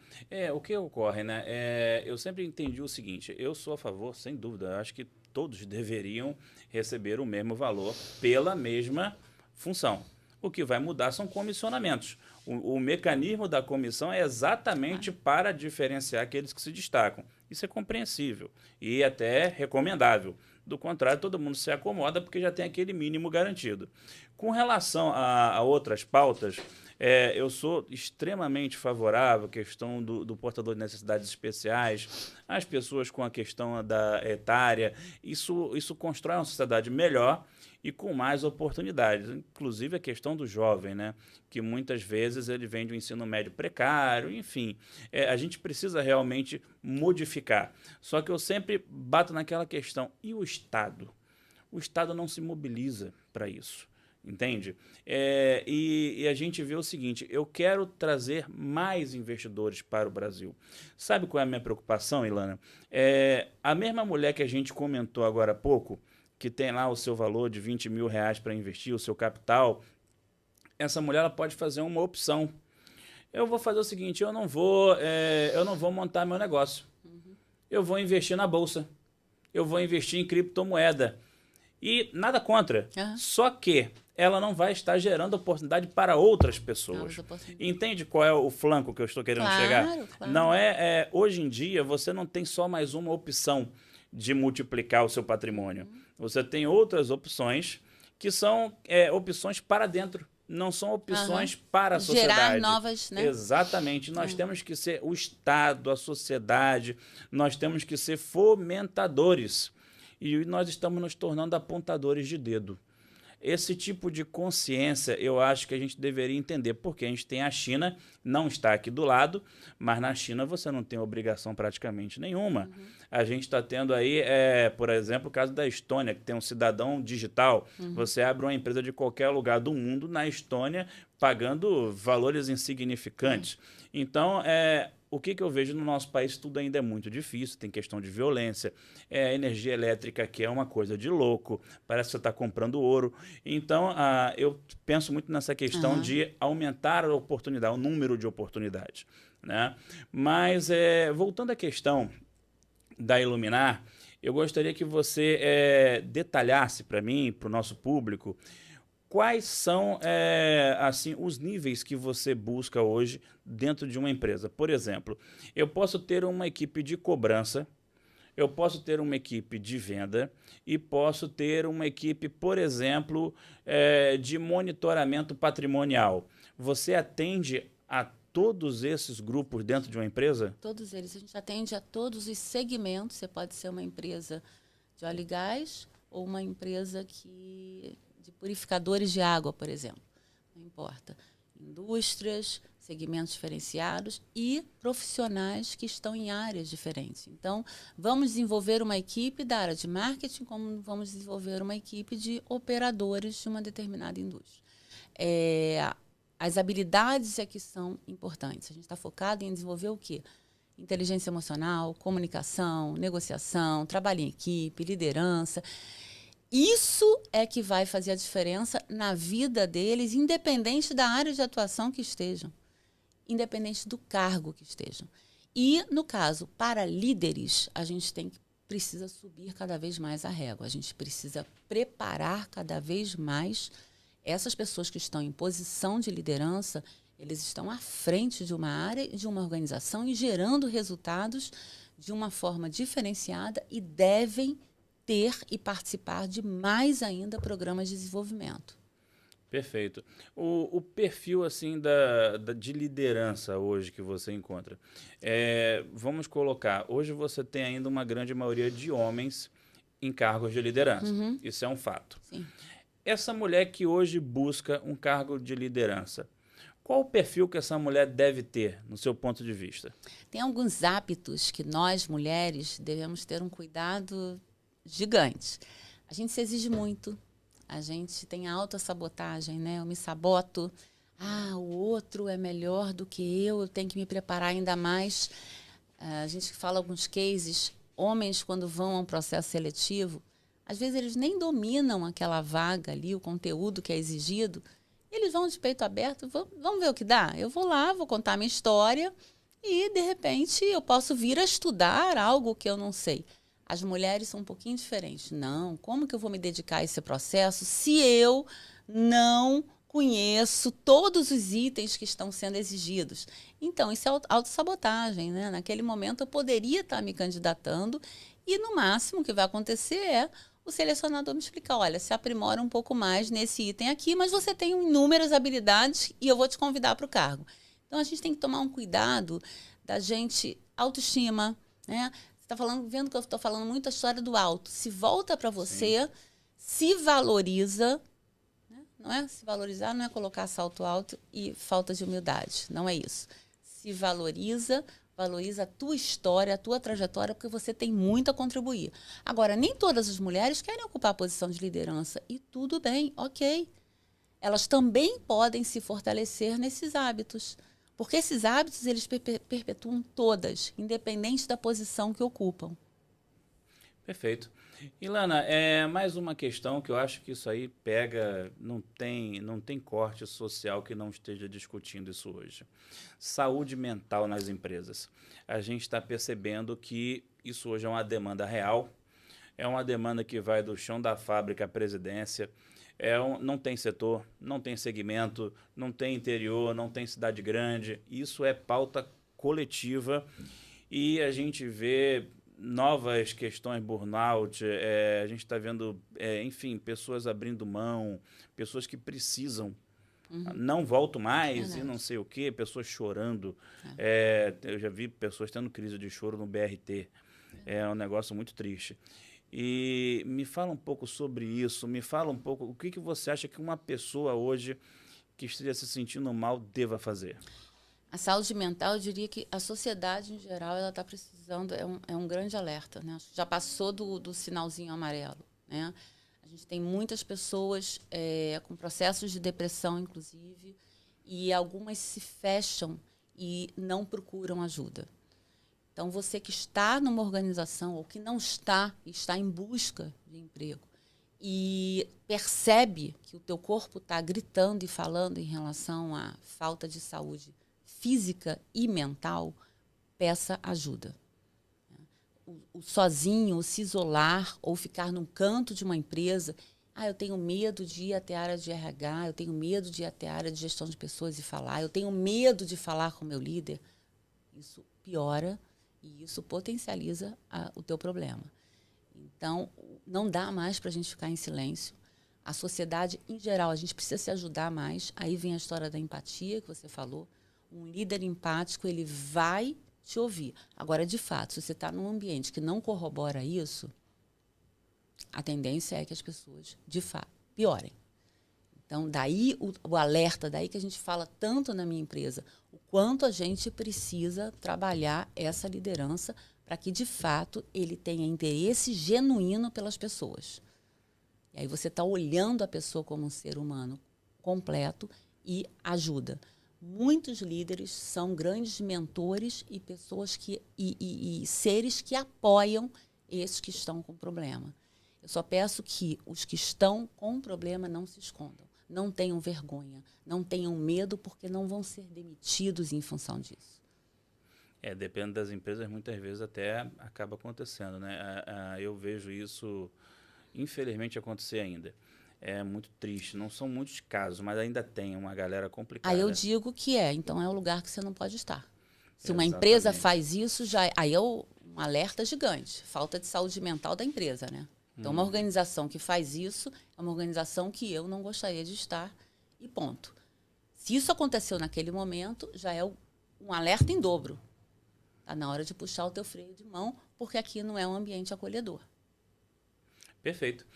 O que ocorre, né? Eu sempre entendi o seguinte, eu sou a favor, sem dúvida, eu acho que todos deveriam receber o mesmo valor pela mesma função. O que vai mudar são comissionamentos. O mecanismo da comissão é exatamente para diferenciar aqueles que se destacam. Isso é compreensível e até recomendável. Do contrário, todo mundo se acomoda porque já tem aquele mínimo garantido. Com relação a outras pautas, eu sou extremamente favorável à questão do portador de necessidades especiais, as pessoas com a questão da etária. Isso constrói uma sociedade melhor e com mais oportunidades, inclusive a questão do jovem, né? Que muitas vezes ele vem de um ensino médio precário, enfim. A gente precisa realmente modificar. Só que eu sempre bato naquela questão, e o Estado? O Estado não se mobiliza para isso. Entende? E a gente vê o seguinte, eu quero trazer mais investidores para o Brasil. Sabe qual é a minha preocupação, Ilana? A mesma mulher que a gente comentou agora há pouco, que tem lá o seu valor de 20 mil reais para investir, o seu capital, essa mulher ela pode fazer uma opção. Eu vou fazer o seguinte, eu não vou montar meu negócio. Eu vou investir na bolsa. Eu vou investir em criptomoeda. E nada contra. Só que ela não vai estar gerando oportunidade para outras pessoas. Entende qual é o flanco que eu estou querendo chegar? Claro. Não hoje em dia, você não tem só mais uma opção de multiplicar o seu patrimônio. Você tem outras opções que são opções para dentro. Não são opções para a sociedade. Gerar novas, né? Exatamente. Nós temos que ser o Estado, a sociedade, nós temos que ser fomentadores. E nós estamos nos tornando apontadores de dedo. Esse tipo de consciência eu acho que a gente deveria entender, porque a gente tem a China, não está aqui do lado, mas na China você não tem obrigação praticamente nenhuma. A gente está tendo aí, por exemplo, o caso da Estônia, que tem um cidadão digital. Você abre uma empresa de qualquer lugar do mundo na Estônia, pagando valores insignificantes. Então, o que eu vejo no nosso país, tudo ainda é muito difícil, tem questão de violência, energia elétrica que é uma coisa de louco, parece que você está comprando ouro. Então, eu penso muito nessa questão de aumentar a oportunidade, o número de oportunidades, né? Mas, voltando à questão da Iluminar, eu gostaria que você detalhasse para mim, para o nosso público, quais são assim, os níveis que você busca hoje dentro de uma empresa. Por exemplo, eu posso ter uma equipe de cobrança, eu posso ter uma equipe de venda e posso ter uma equipe, por exemplo, de monitoramento patrimonial. Você atende a todos esses grupos dentro de uma empresa? Todos eles. A gente atende a todos os segmentos. Você pode ser uma empresa de óleo e gás ou uma empresa de purificadores de água, por exemplo. Não importa. Indústrias, segmentos diferenciados e profissionais que estão em áreas diferentes. Então, vamos desenvolver uma equipe da área de marketing, como vamos desenvolver uma equipe de operadores de uma determinada indústria. As habilidades é que são importantes. A gente está focado em desenvolver o quê? Inteligência emocional, comunicação, negociação, trabalho em equipe, liderança. Isso é que vai fazer a diferença na vida deles, independente da área de atuação que estejam, independente do cargo que estejam. E, no caso, para líderes, a gente precisa subir cada vez mais a régua. A gente precisa preparar cada vez mais essas pessoas que estão em posição de liderança. Eles estão à frente de uma área, de uma organização e gerando resultados de uma forma diferenciada e devem ter e participar de mais ainda programas de desenvolvimento. Perfeito. O perfil assim de liderança hoje que você encontra, vamos colocar, hoje você tem ainda uma grande maioria de homens em cargos de liderança. Isso é um fato. Sim. Essa mulher que hoje busca um cargo de liderança, qual o perfil que essa mulher deve ter, no seu ponto de vista? Tem alguns hábitos que nós, mulheres, devemos ter um cuidado gigante. A gente se exige muito, a gente tem a autossabotagem, né? Eu me saboto, o outro é melhor do que eu tenho que me preparar ainda mais. A gente fala alguns cases, homens quando vão a um processo seletivo, às vezes eles nem dominam aquela vaga ali, o conteúdo que é exigido, eles vão de peito aberto, vamos ver o que dá? Eu vou lá, vou contar a minha história e, de repente, eu posso vir a estudar algo que eu não sei. As mulheres são um pouquinho diferentes. Não, como que eu vou me dedicar a esse processo se eu não conheço todos os itens que estão sendo exigidos. Então, isso é autossabotagem, né? Naquele momento, eu poderia estar me candidatando e, no máximo, o que vai acontecer é o selecionador me explicar, olha, se aprimora um pouco mais nesse item aqui, mas você tem inúmeras habilidades e eu vou te convidar para o cargo. Então, a gente tem que tomar um cuidado da gente, autoestima, né? Você está falando, vendo que eu estou falando muito a história do alto. Se volta para você, sim, se valoriza, né? Não é se valorizar, não é colocar salto alto e falta de humildade. Não é isso. Se valoriza, valoriza a tua história, a tua trajetória, porque você tem muito a contribuir. Agora, nem todas as mulheres querem ocupar a posição de liderança. E tudo bem, ok. Elas também podem se fortalecer nesses hábitos. Porque esses hábitos, eles perpetuam todas, independente da posição que ocupam. Perfeito. Ilana, mais uma questão que eu acho que isso aí pega, não tem corte social que não esteja discutindo isso hoje. Saúde mental nas empresas. A gente está percebendo que isso hoje é uma demanda real, é uma demanda que vai do chão da fábrica à presidência. Não tem setor, não tem segmento, não tem interior, não tem cidade grande. Isso é pauta coletiva e a gente vê novas questões, burnout, a gente está vendo, enfim, pessoas abrindo mão, pessoas que precisam, não volto mais e não sei o quê, pessoas chorando. Eu já vi pessoas tendo crise de choro no BRT. É um negócio muito triste. E me fala um pouco sobre isso, me fala um pouco, o que você acha que uma pessoa hoje que esteja se sentindo mal deva fazer? A saúde mental, eu diria que a sociedade em geral ela está precisando, é um grande alerta, né? Já passou do sinalzinho amarelo, né? A gente tem muitas pessoas com processos de depressão, inclusive, e algumas se fecham e não procuram ajuda. Então, você que está numa organização ou que não está em busca de emprego e percebe que o teu corpo está gritando e falando em relação à falta de saúde física e mental, peça ajuda. O sozinho, o se isolar ou ficar num canto de uma empresa, eu tenho medo de ir até a área de RH, eu tenho medo de ir até a área de gestão de pessoas e falar, eu tenho medo de falar com o meu líder, isso piora e isso potencializa o teu problema. Então, não dá mais para a gente ficar em silêncio. A sociedade, em geral, a gente precisa se ajudar mais. Aí vem a história da empatia, que você falou. Um líder empático, ele vai te ouvir. Agora, de fato, se você está num ambiente que não corrobora isso, a tendência é que as pessoas, de fato, piorem. Então, daí o alerta, daí que a gente fala tanto na minha empresa, o quanto a gente precisa trabalhar essa liderança para que, de fato, ele tenha interesse genuíno pelas pessoas. E aí você está olhando a pessoa como um ser humano completo e ajuda. Muitos líderes são grandes mentores e pessoas e seres que apoiam esses que estão com problema. Eu só peço que os que estão com problema não se escondam. Não tenham vergonha, não tenham medo, porque não vão ser demitidos em função disso. Depende das empresas, muitas vezes até acaba acontecendo, né? Eu vejo isso, infelizmente, acontecer ainda. É muito triste, não são muitos casos, mas ainda tem uma galera complicada. Aí eu digo que então é um lugar que você não pode estar. Se uma empresa faz isso, aí é um alerta gigante. Falta de saúde mental da empresa, né? Então, uma organização que faz isso é uma organização que eu não gostaria de estar e ponto. Se isso aconteceu naquele momento, já é um alerta em dobro. Está na hora de puxar o teu freio de mão, porque aqui não é um ambiente acolhedor. Perfeito.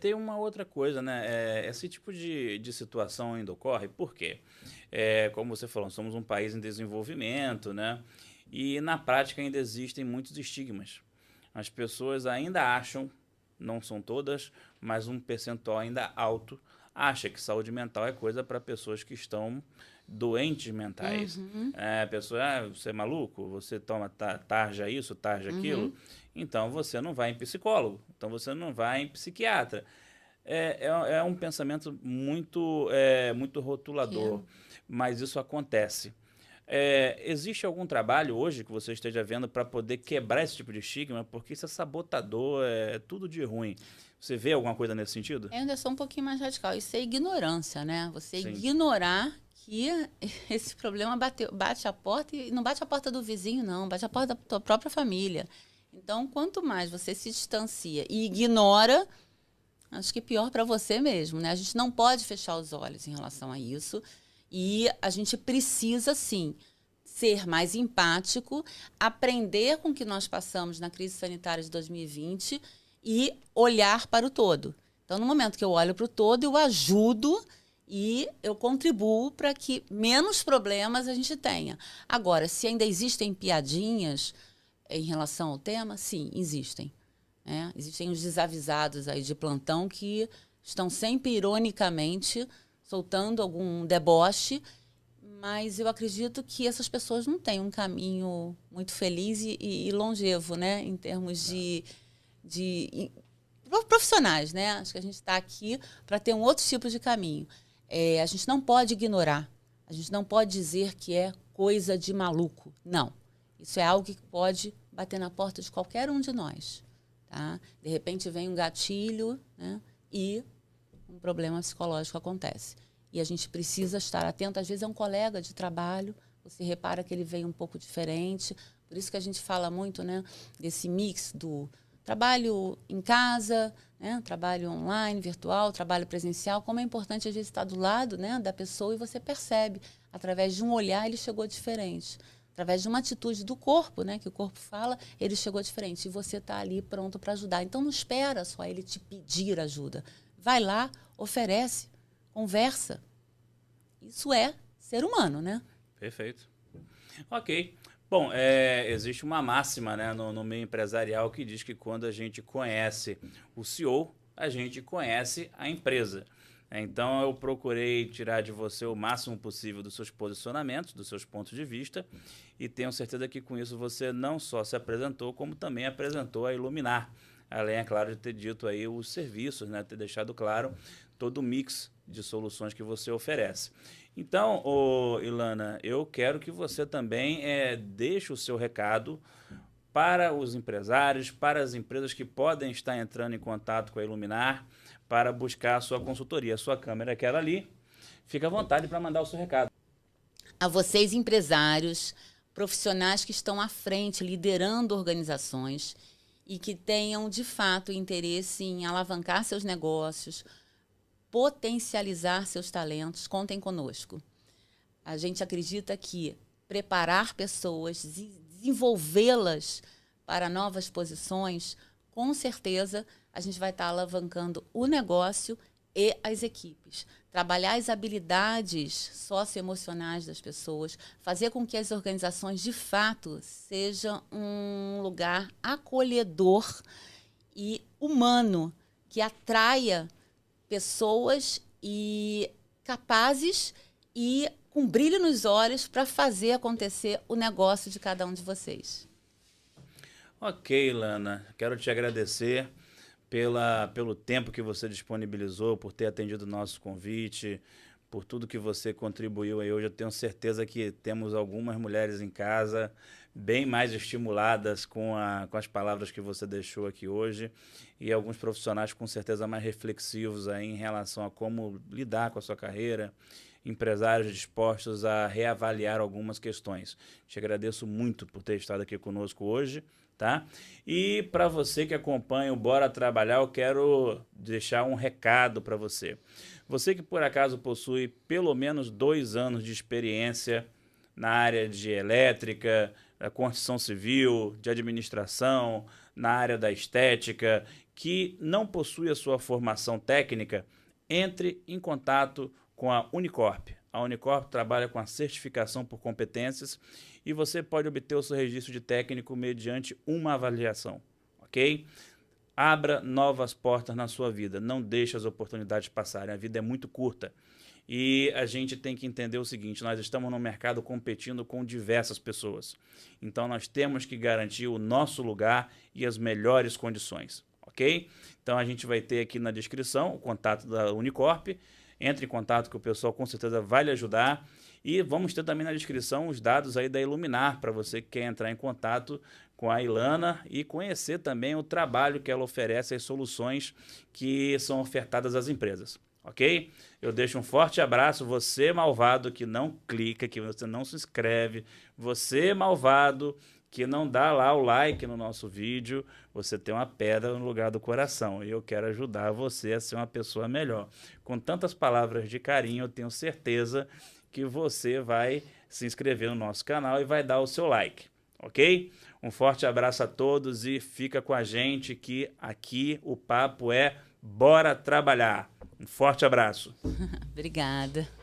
Tem uma outra coisa, né? Esse tipo de situação ainda ocorre, por quê? Como você falou, somos um país em desenvolvimento, né? E na prática ainda existem muitos estigmas. As pessoas ainda acham, não são todas, mas um percentual ainda alto, acha que saúde mental é coisa para pessoas que estão doentes mentais. A pessoa, você é maluco? Você toma tarja isso, tarja aquilo? Então você não vai em psicólogo, então você não vai em psiquiatra. É um pensamento muito rotulador, mas isso acontece. Existe algum trabalho hoje que você esteja vendo para poder quebrar esse tipo de estigma? Porque isso é sabotador, é tudo de ruim. Você vê alguma coisa nesse sentido? Eu ainda sou um pouquinho mais radical. Isso é ignorância, né? Você Sim. ignorar que esse problema bate a porta e não bate a porta do vizinho, não. Bate a porta da tua própria família. Então, quanto mais você se distancia e ignora, acho que pior para você mesmo, né? A gente não pode fechar os olhos em relação a isso. E a gente precisa, sim, ser mais empático, aprender com o que nós passamos na crise sanitária de 2020 e olhar para o todo. Então, no momento que eu olho para o todo, eu ajudo e eu contribuo para que menos problemas a gente tenha. Agora, se ainda existem piadinhas em relação ao tema, sim, existem. Né? Existem os desavisados aí de plantão que estão sempre ironicamente soltando algum deboche, mas eu acredito que essas pessoas não têm um caminho muito feliz e longevo, né? Em termos de profissionais, né? Acho que a gente está aqui para ter um outro tipo de caminho. A gente não pode ignorar, a gente não pode dizer que é coisa de maluco. Não. Isso é algo que pode bater na porta de qualquer um de nós. Tá? De repente vem um gatilho, né? E um problema psicológico acontece. E a gente precisa estar atento. Às vezes é um colega de trabalho, você repara que ele veio um pouco diferente. Por isso que a gente fala muito, né, desse mix do trabalho em casa, né, trabalho online, virtual, trabalho presencial. Como é importante, às vezes, estar do lado, né, da pessoa e você percebe. Através de um olhar, ele chegou diferente. Através de uma atitude do corpo, né, que o corpo fala, ele chegou diferente. E você está ali pronto para ajudar. Então, não espera só ele te pedir ajuda. Vai lá, oferece, conversa. Isso é ser humano, né? Perfeito. Ok. Bom, existe uma máxima, né, no meio empresarial que diz que quando a gente conhece o CEO, a gente conhece a empresa. Então eu procurei tirar de você o máximo possível dos seus posicionamentos, dos seus pontos de vista, e tenho certeza que com isso você não só se apresentou, como também apresentou a Iluminar. Além, é claro, de ter dito aí os serviços, né, ter deixado claro todo o mix de soluções que você oferece. Então, Ilana, eu quero que você também deixe o seu recado para os empresários, para as empresas que podem estar entrando em contato com a Iluminar para buscar a sua consultoria. A sua câmera é aquela ali. Fica à vontade para mandar o seu recado. A vocês, empresários, profissionais que estão à frente, liderando organizações e que tenham, de fato, interesse em alavancar seus negócios, potencializar seus talentos, contem conosco. A gente acredita que preparar pessoas, desenvolvê-las para novas posições, com certeza a gente vai estar alavancando o negócio e as equipes. Trabalhar as habilidades socioemocionais das pessoas, fazer com que as organizações, de fato, sejam um lugar acolhedor e humano, que atraia pessoas capazes e com brilho nos olhos para fazer acontecer o negócio de cada um de vocês. Ok, Lana, quero te agradecer pelo tempo que você disponibilizou, por ter atendido o nosso convite, por tudo que você contribuiu aí hoje. Eu tenho certeza que temos algumas mulheres em casa bem mais estimuladas com as palavras que você deixou aqui hoje e alguns profissionais com certeza mais reflexivos aí em relação a como lidar com a sua carreira, empresários dispostos a reavaliar algumas questões. Te agradeço muito por ter estado aqui conosco hoje. Tá? E para você que acompanha o Bora Trabalhar, eu quero deixar um recado para você. Você que por acaso possui pelo menos 2 anos de experiência na área de elétrica, da construção civil, de administração, na área da estética, que não possui a sua formação técnica, entre em contato com a Unicorp. A Unicorp trabalha com a certificação por competências e você pode obter o seu registro de técnico mediante uma avaliação, ok? Abra novas portas na sua vida, não deixe as oportunidades passarem, a vida é muito curta. E a gente tem que entender o seguinte, nós estamos no mercado competindo com diversas pessoas. Então nós temos que garantir o nosso lugar e as melhores condições, ok? Então a gente vai ter aqui na descrição o contato da Unicorp, entre em contato que o pessoal com certeza vai lhe ajudar. E vamos ter também na descrição os dados aí da Iluminar, para você que quer entrar em contato com a Ilana e conhecer também o trabalho que ela oferece, as soluções que são ofertadas às empresas. Ok? Eu deixo um forte abraço. Você, malvado, que não clica, que você não se inscreve. Você, malvado, que não dá lá o like no nosso vídeo. Você tem uma pedra no lugar do coração. E eu quero ajudar você a ser uma pessoa melhor. Com tantas palavras de carinho, eu tenho certeza que você vai se inscrever no nosso canal e vai dar o seu like. Ok? Um forte abraço a todos e fica com a gente que aqui o papo é Bora Trabalhar. Um forte abraço. Obrigada.